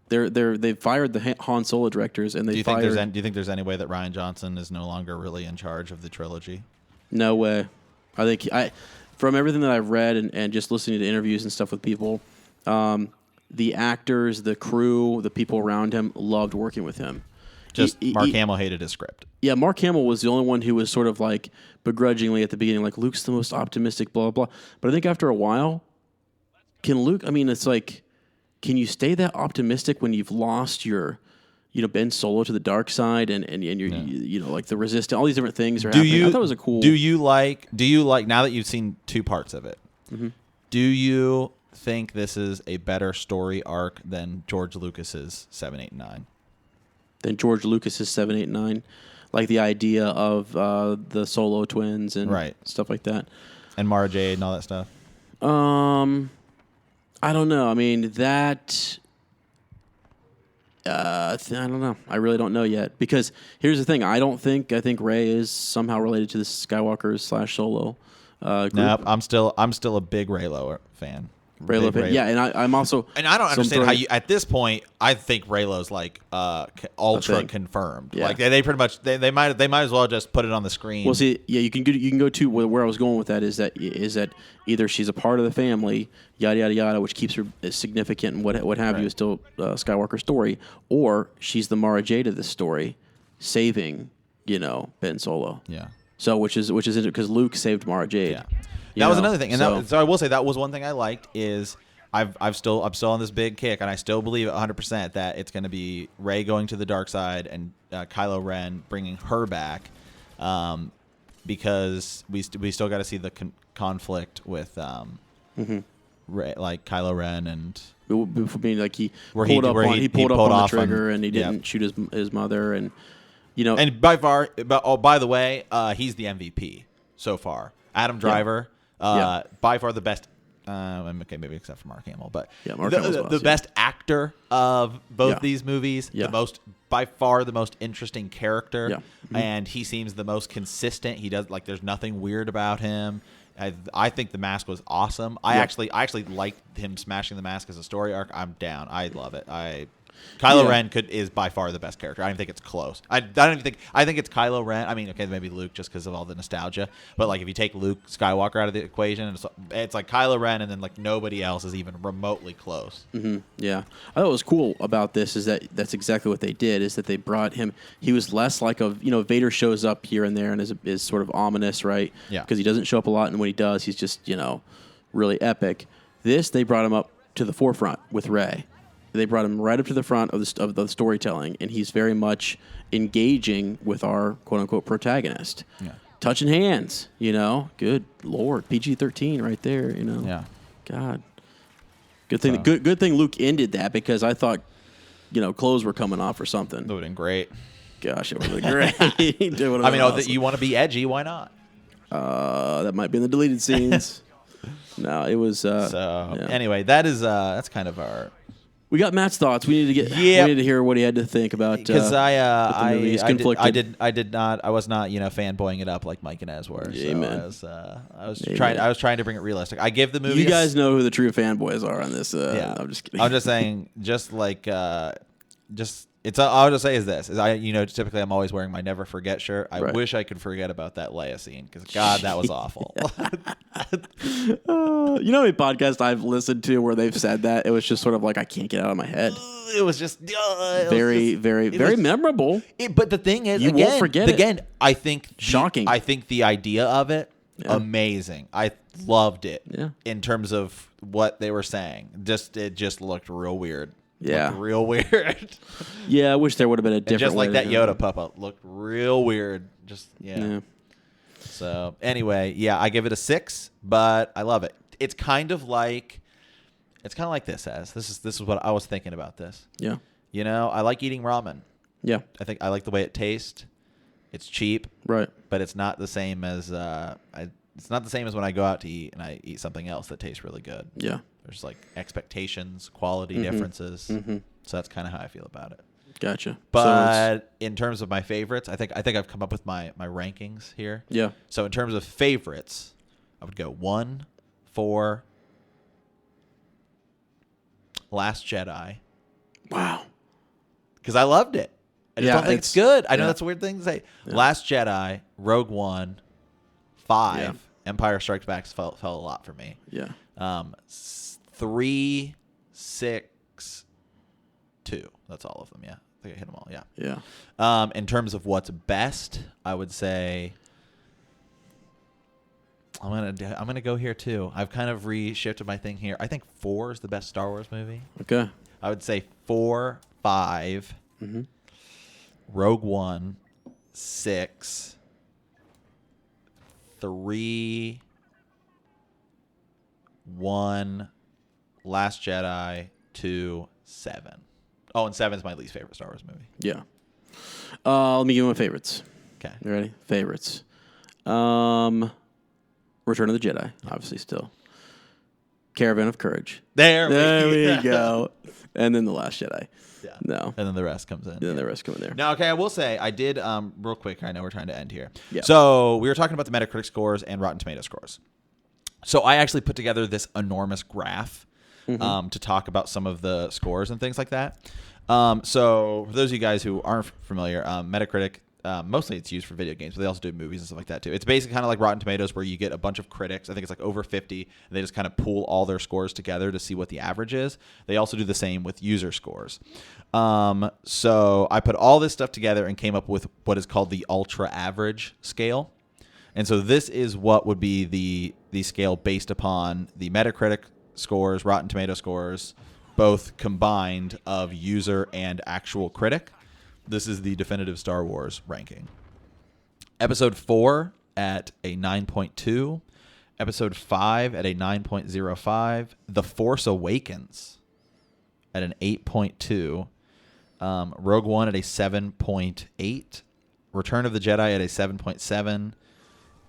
They've fired the Han Solo directors, and do you think there's any way that Rian Johnson is no longer really in charge of the trilogy? No way. I think from everything that I've read and just listening to interviews and stuff with people. The actors, the crew, the people around him loved working with him. Mark Hamill hated his script. Yeah, Mark Hamill was the only one who was sort of like begrudgingly at the beginning, like Luke's the most optimistic, blah, blah, blah. But I think after a while, it's like, can you stay that optimistic when you've lost your, Ben Solo to the dark side and you're, like the Resistance, all these different things are happening. I thought it was a cool. Do you like, now that you've seen 2 parts of it, do you think this is a better story arc than George Lucas's 7, 8, and 9? Than George Lucas's 7, 8, and 9? Like the idea of the Solo twins and stuff like that. and Mara Jade and all that stuff? I don't know. I mean, that. I don't know. I really don't know yet. Because here's the thing. I think Rey is somehow related to the Skywalker / Solo. Nope. I'm still a big Reylo fan. Reylo fan. Yeah, and I'm also. And I don't understand how you. At this point, I think Reylo's like ultra confirmed. Yeah. Like they pretty much they might as well just put it on the screen. Well, see, yeah, you can go to where I was going with that is that either she's a part of the family, yada yada yada, which keeps her significant and what have you is still Skywalker's story, or she's the Mara Jade of this story, saving Ben Solo. Yeah. So which is because Luke saved Mara Jade. Yeah. That was another thing, and so I will say that was one thing I liked is I'm still on this big kick, and I still believe 100% that it's going to be Rey going to the dark side and Kylo Ren bringing her back, because we still got to see the conflict with Rey, like Kylo Ren and being like he pulled up on the trigger and he didn't shoot his mother and and by far, by the way, he's the MVP so far. Adam Driver. By far the best. Okay, maybe except for Mark Hamill, but the best actor of both these movies. Yeah. By far the most interesting character, and he seems the most consistent. He does there's nothing weird about him. I think the mask was awesome. I actually liked him smashing the mask as a story arc. I'm down. I love it. Kylo Ren is by far the best character. I don't think it's close. I think it's Kylo Ren. I mean, okay, maybe Luke just because of all the nostalgia. But if you take Luke Skywalker out of the equation, it's like Kylo Ren, and then nobody else is even remotely close. Mm-hmm. Yeah, I thought what was cool about this is that's exactly what they did. Is that they brought him. He was less like Vader shows up here and there and is sort of ominous, right? Yeah. Because he doesn't show up a lot, and when he does, he's just really epic. They brought him up to the forefront with Rey. They brought him right up to the front of the storytelling, and he's very much engaging with our quote-unquote protagonist. Yeah. Touching hands, Good Lord, PG-13 right there, Yeah. God. Good thing. Good thing Luke ended that because I thought, clothes were coming off or something. That would have been great. Gosh, it would have been great. I mean, awesome. You want to be edgy? Why not? That might be in the deleted scenes. No, it was. Anyway, that's kind of our. We got Matt's thoughts. We need to hear what he had to think about. Because I was not fanboying it up like Mike and Ez were. Amen. So I was trying to bring it realistic. I give the movie. You guys know who the true fanboys are on this. Yeah. I'm just kidding. I'm just saying, I'll just say is this: typically I'm always wearing my never forget shirt. I wish I could forget about that Leia scene because God, that was awful. How many podcasts I've listened to where they've said that it was just sort of like I can't get out of my head. It was just very memorable. But the thing is, you won't forget it. Again, I think shocking. I think the idea of it amazing. I loved it. Yeah. In terms of what they were saying, it just looked real weird. Yeah. Looked real weird. Yeah, I wish there would have been a different. Just like way that Yoda puppet looked real weird. Yeah. So anyway, I give it a 6, but I love it. It's kind of like this. This is what I was thinking about this. Yeah. I like eating ramen. Yeah. I think I like the way it tastes. It's cheap. Right. But it's not the same as it's not the same as when I go out to eat and I eat something else that tastes really good. Yeah. There's expectations, quality differences. Mm-hmm. So that's kind of how I feel about it. Gotcha. But in terms of my favorites, I think I've come up with my rankings here. Yeah. So in terms of favorites, I would go 1, 4, Last Jedi. Wow. Because I loved it. I just don't think it's good. I know that's a weird thing to say. Yeah. Last Jedi, Rogue One, 5, Empire Strikes Back fell a lot for me. Yeah. 3, 6, 2. That's all of them. Yeah, I think I hit them all. Yeah. Yeah. In terms of what's best, I would say I'm gonna go here too. I've kind of reshifted my thing here. I think 4 is the best Star Wars movie. Okay. I would say 4, 5, Rogue One, 6, 3, 1, Last Jedi, 2, 7. Oh, and 7 is my least favorite Star Wars movie. Yeah. Let me give you my favorites. Okay. You ready? Favorites. Rogue Return of the Jedi, obviously still. Caravan of Courage. There we go. And then The Last Jedi. Yeah. No. And then the rest comes in. And then the rest come in there. Now, okay, I will say, I did, real quick, I know we're trying to end here. Yeah. So we were talking about the Metacritic scores and Rotten Tomato scores. So I actually put together this enormous graph to talk about some of the scores and things like that. So for those of you guys who aren't familiar, Metacritic, mostly it's used for video games, but they also do movies and stuff like that too. It's basically kind of like Rotten Tomatoes, where you get a bunch of critics. I think it's like over 50, and they just kind of pool all their scores together to see what the average is. They also do the same with user scores. So I put all this stuff together and came up with what is called the ultra average scale. And so this is what would be the scale based upon the Metacritic scores, Rotten Tomato scores, both combined of user and actual critic. This is the definitive Star Wars ranking. Episode 4 at a 9.2. Episode 5 at a 9.05. The Force Awakens at an 8.2. Rogue One at a 7.8. Return of the Jedi at a 7.7.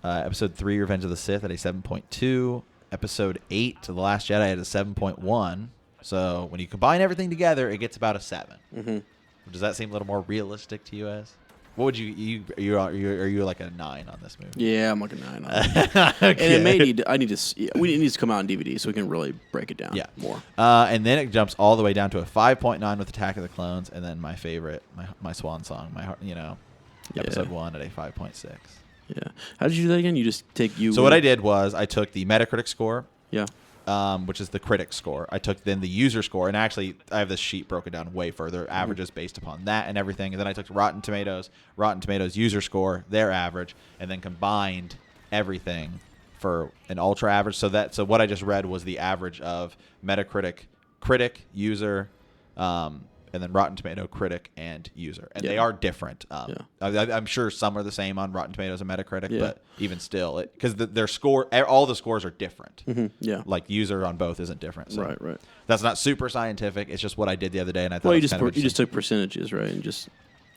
Episode 3, Revenge of the Sith at a 7.2. Episode 8, The Last Jedi at a 7.1. So when you combine everything together, it gets about a 7. Mm-hmm. Does that seem a little more realistic to you, as? What would you are you like a 9 on this movie? Yeah, I'm like a 9 on it. Okay. And we need to come out on DVD so we can really break it down more. And then it jumps all the way down to a 5.9 with Attack of the Clones, and then my favorite, my swan song, episode 1 at a 5.6. Yeah. How did you do that again? You just take So what I did was I took the Metacritic score. Yeah. Which is the critic score. I took then the user score, and actually I have this sheet broken down way further, averages based upon that and everything. And then I took Rotten Tomatoes user score, their average, and then combined everything for an ultra average. So what I just read was the average of Metacritic, critic, user, and then Rotten Tomato, critic, and user. And they are different. I'm sure some are the same on Rotten Tomatoes and Metacritic, but even still, because their score, all the scores are different. Mm-hmm. Yeah. Like user on both isn't different. So right. That's not super scientific. It's just what I did the other day, and I thought you just took percentages, right? And just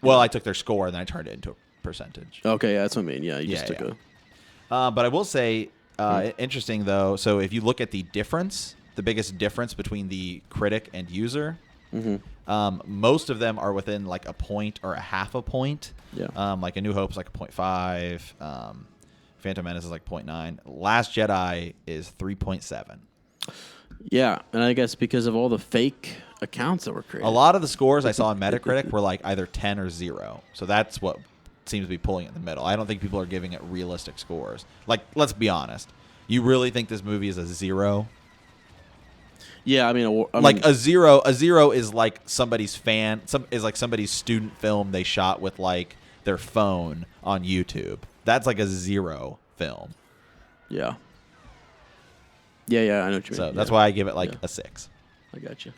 I took their score and then I turned it into a percentage. Okay, that's what I mean. Yeah, you just took a. But I will say, interesting though. So if you look at the difference, the biggest difference between the critic and user. Mm-hmm. Most of them are within like a point or a half a point. Yeah. Like A New Hope is like a 0.5. Phantom Menace is like 0.9. Last Jedi is 3.7. Yeah, and I guess because of all the fake accounts that were created. A lot of the scores I saw on Metacritic were like either 10 or 0. So that's what seems to be pulling it in the middle. I don't think people are giving it realistic scores. Like, let's be honest. You really think this movie is a 0? Yeah, I mean, a zero is like somebody's somebody's student film they shot with like their phone on YouTube. That's like a 0 film. Yeah. Yeah, I know what you mean. So that's why I give it like a 6. I got you.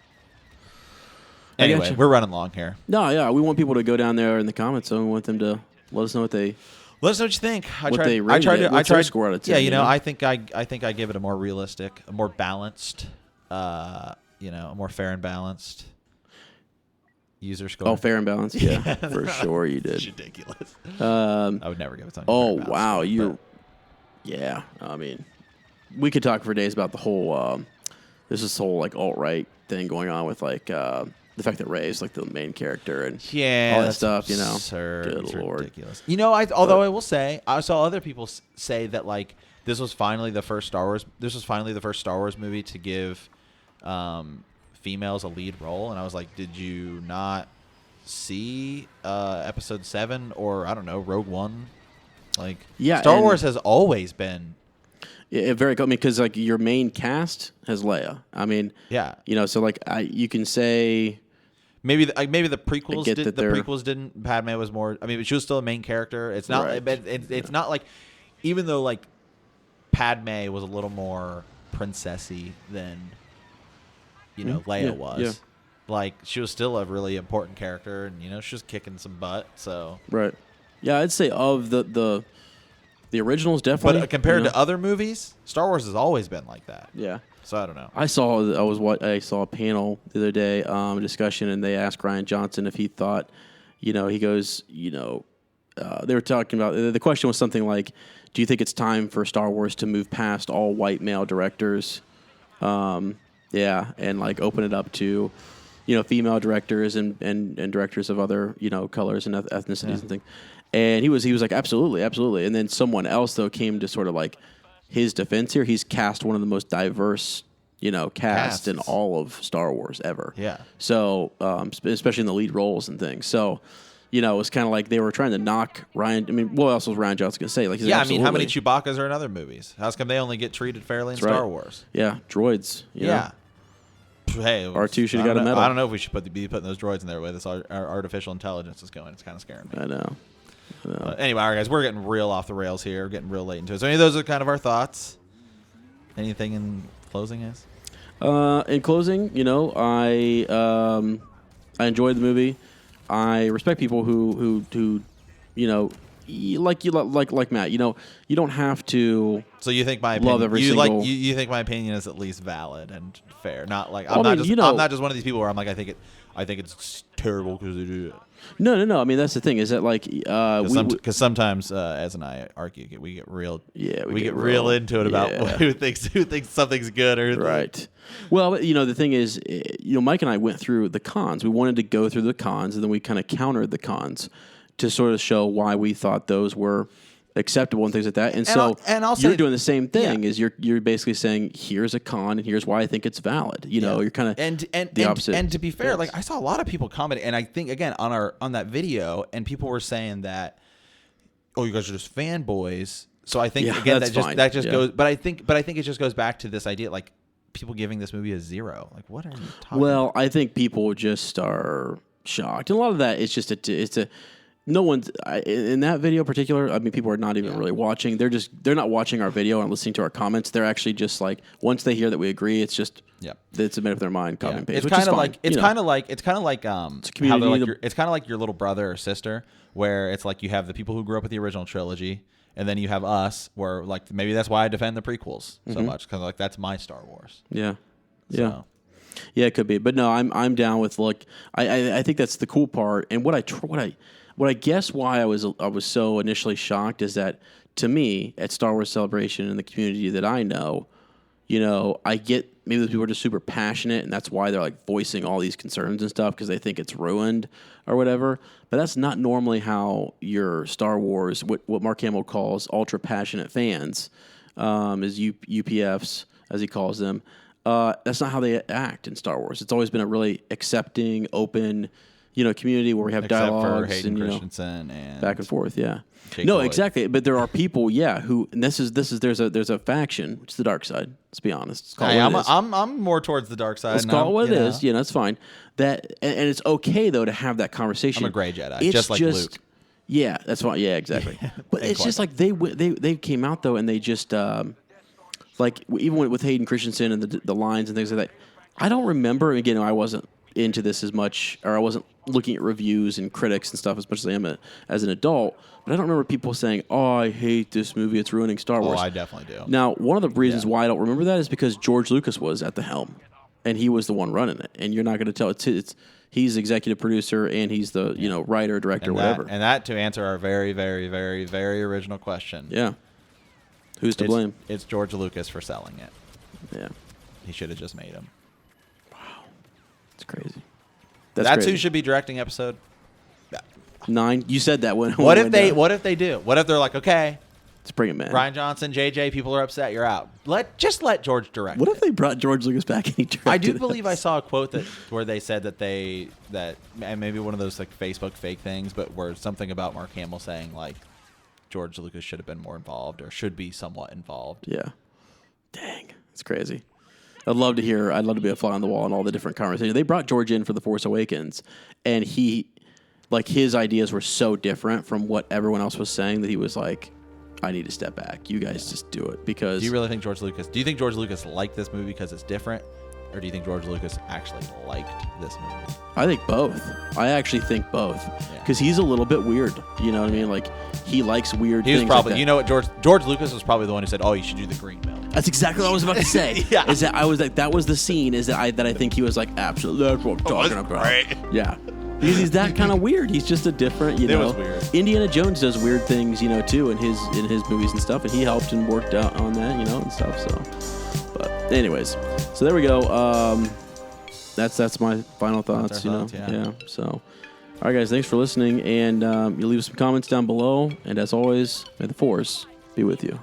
Anyway, we're running long here. No, yeah, we want people to go down there in the comments, so we want them to let us know what they. Let us know what you think. I tried to score out of 10. Yeah, I think I give it a more realistic, a more balanced. A more fair and balanced user score. Oh, fair and balanced, yeah, for sure you did. It's ridiculous. I would never give it something. Oh wow, yeah. I mean, we could talk for days about the whole. There's this whole like alt-right thing going on with like the fact that Rey's like the main character and all that stuff. Absurd. Good Lord, ridiculous. Although I will say, I saw other people say that like this was finally the first Star Wars. This was finally the first Star Wars movie to give females a lead role, and I was like, did you not see episode 7 or I don't know, Rogue One? Like, Star Wars has always been very cool. I mean, because like your main cast has Leia. I mean, so like you can say maybe the prequels didn't. Padme was more. I mean, she was still a main character. It's not. Right. It's not like, even though like Padme was a little more princessy than Leia was. Yeah. Like, she was still a really important character, and she was kicking some butt. So right, yeah, I'd say of the originals definitely. But compared to other movies, Star Wars has always been like that. Yeah. So I don't know. I saw a panel the other day, a discussion, and they asked Rian Johnson if he thought, he goes, they were talking about, the question was something like, do you think it's time for Star Wars to move past all white male directors? Yeah, and like open it up to, female directors and directors of other, colors and ethnicities and things. And he was like, absolutely, absolutely. And then someone else though came to sort of like his defense here. He's cast one of the most diverse, cast in all of Star Wars ever. Yeah. So, especially in the lead roles and things. So, it was kind of like they were trying to knock Rian. I mean, what else was Rian Johnson going to say? Like, I mean, how many Chewbacca's are in other movies? How come they only get treated fairly in Star Wars? Yeah, droids. Yeah. Hey, R2 should have got a medal. I don't know if we should be putting those droids in there the way this our artificial intelligence is going. It's kind of scaring me. I know. Anyway, all right, guys, we're getting real off the rails here. We're getting real late into it. So, any of those are kind of our thoughts. Anything in closing, guys? In closing, I enjoyed the movie. I respect people who like Matt. You don't have to. So you think my love opinion, every single. You think my opinion is at least valid and fair, not like I'm not just one of these people where I'm like I think it's terrible because they do it. No. I mean, that's the thing is that like because sometimes as and I argue, we get real. Yeah, we get real into it about who thinks something's good or right. Well, the thing is, Mike and I went through the cons. We wanted to go through the cons, and then we kind of countered the cons to sort of show why we thought those were acceptable and things like that. And so you're doing the same thing. Is you're basically saying here's a con and here's why I think it's valid. You're kind of the opposite. And to be fair, like I saw a lot of people comment, and I think again on that video, and people were saying that, oh, you guys are just fanboys. So I think again that just goes. But I think it just goes back to this idea like people giving this movie a 0. Like what are you talking? Well, I think people just are shocked, and a lot of that is just it's a. No one's in that video in particular. I mean, people are not even really watching. They're not watching our video and listening to our comments. They're actually just like once they hear that we agree, it's just it's a made up their mind copy and paste. It's kind of like it's kind of like it's kind of like your little brother or sister, where it's like you have the people who grew up with the original trilogy, and then you have us, where like maybe that's why I defend the prequels so much because like that's my Star Wars. Yeah. Yeah, it could be, but no, I'm down with like I think that's the cool part, and what I guess why I was so initially shocked is that to me at Star Wars Celebration and the community that I know, I get maybe the people are just super passionate and that's why they're like voicing all these concerns and stuff because they think it's ruined or whatever. But that's not normally how your Star Wars, what Mark Hamill calls ultra passionate fans, is UPFs as he calls them. That's not how they act in Star Wars. It's always been a really accepting, open. Community where we have dialogues for Hayden and Christensen and back and forth, Jake Lloyd. Exactly. But there are people, who and this is there's a faction, which is the dark side. Let's be honest. It's called what it is. I'm more towards the dark side. Let's call it what it is. That's fine. That and it's okay though to have that conversation. I'm a gray Jedi, just like Luke. Yeah, that's fine. Yeah, exactly. But it's just like they came out though and they just like even with Hayden Christensen and the lines and things like that. I don't remember. Again, I wasn't into this as much, or I wasn't looking at reviews and critics and stuff as much as I am as an adult. But I don't remember people saying, "Oh, I hate this movie; it's ruining Star Wars." Oh, I definitely do. Now, one of the reasons why I don't remember that is because George Lucas was at the helm, and he was the one running it. And you're not going to tell he's executive producer and he's the writer, director, whatever. And that to answer our very, very, very, very original question. Yeah. Who's to blame? It's George Lucas for selling it. Yeah. He should have just made him. It's crazy. That's crazy. Who should be directing episode 9. You said that one. What if they do? What if they're like, okay, let's bring him in. Rian Johnson, JJ, people are upset. You're out. Let George direct. What if they brought George Lucas back and he directed? I do believe I saw a quote where they said that and maybe one of those like Facebook fake things, but where something about Mark Hamill saying like George Lucas should have been more involved or should be somewhat involved. Yeah. Dang, it's crazy. I'd love to be a fly on the wall in all the different conversations. They brought George in for The Force Awakens, and his ideas were so different from what everyone else was saying that he was like, I need to step back. You guys just do it. Because do you really think do you think George Lucas liked this movie because it's different? Or do you think George Lucas actually liked this movie? I think both. I actually think both. Because he's a little bit weird. You know what I mean? Like, he likes weird things. He was probably, like what, George Lucas was probably the one who said, oh, you should do the green belt. That's exactly what I was about to say. Yeah. Is that I was like, that was the scene, is that I think he was like, absolutely, that's what I'm talking about. Great. Yeah. Because he's that kind of weird. He's just a different, you know. It was weird. Indiana Jones does weird things, you know, too, in his movies and stuff, and he helped and worked out on that, you know, and stuff. So, but anyways, so there we go. That's my final thoughts, you know. Yeah. So, all right, guys, thanks for listening, and you leave some comments down below, and as always, may the Force be with you.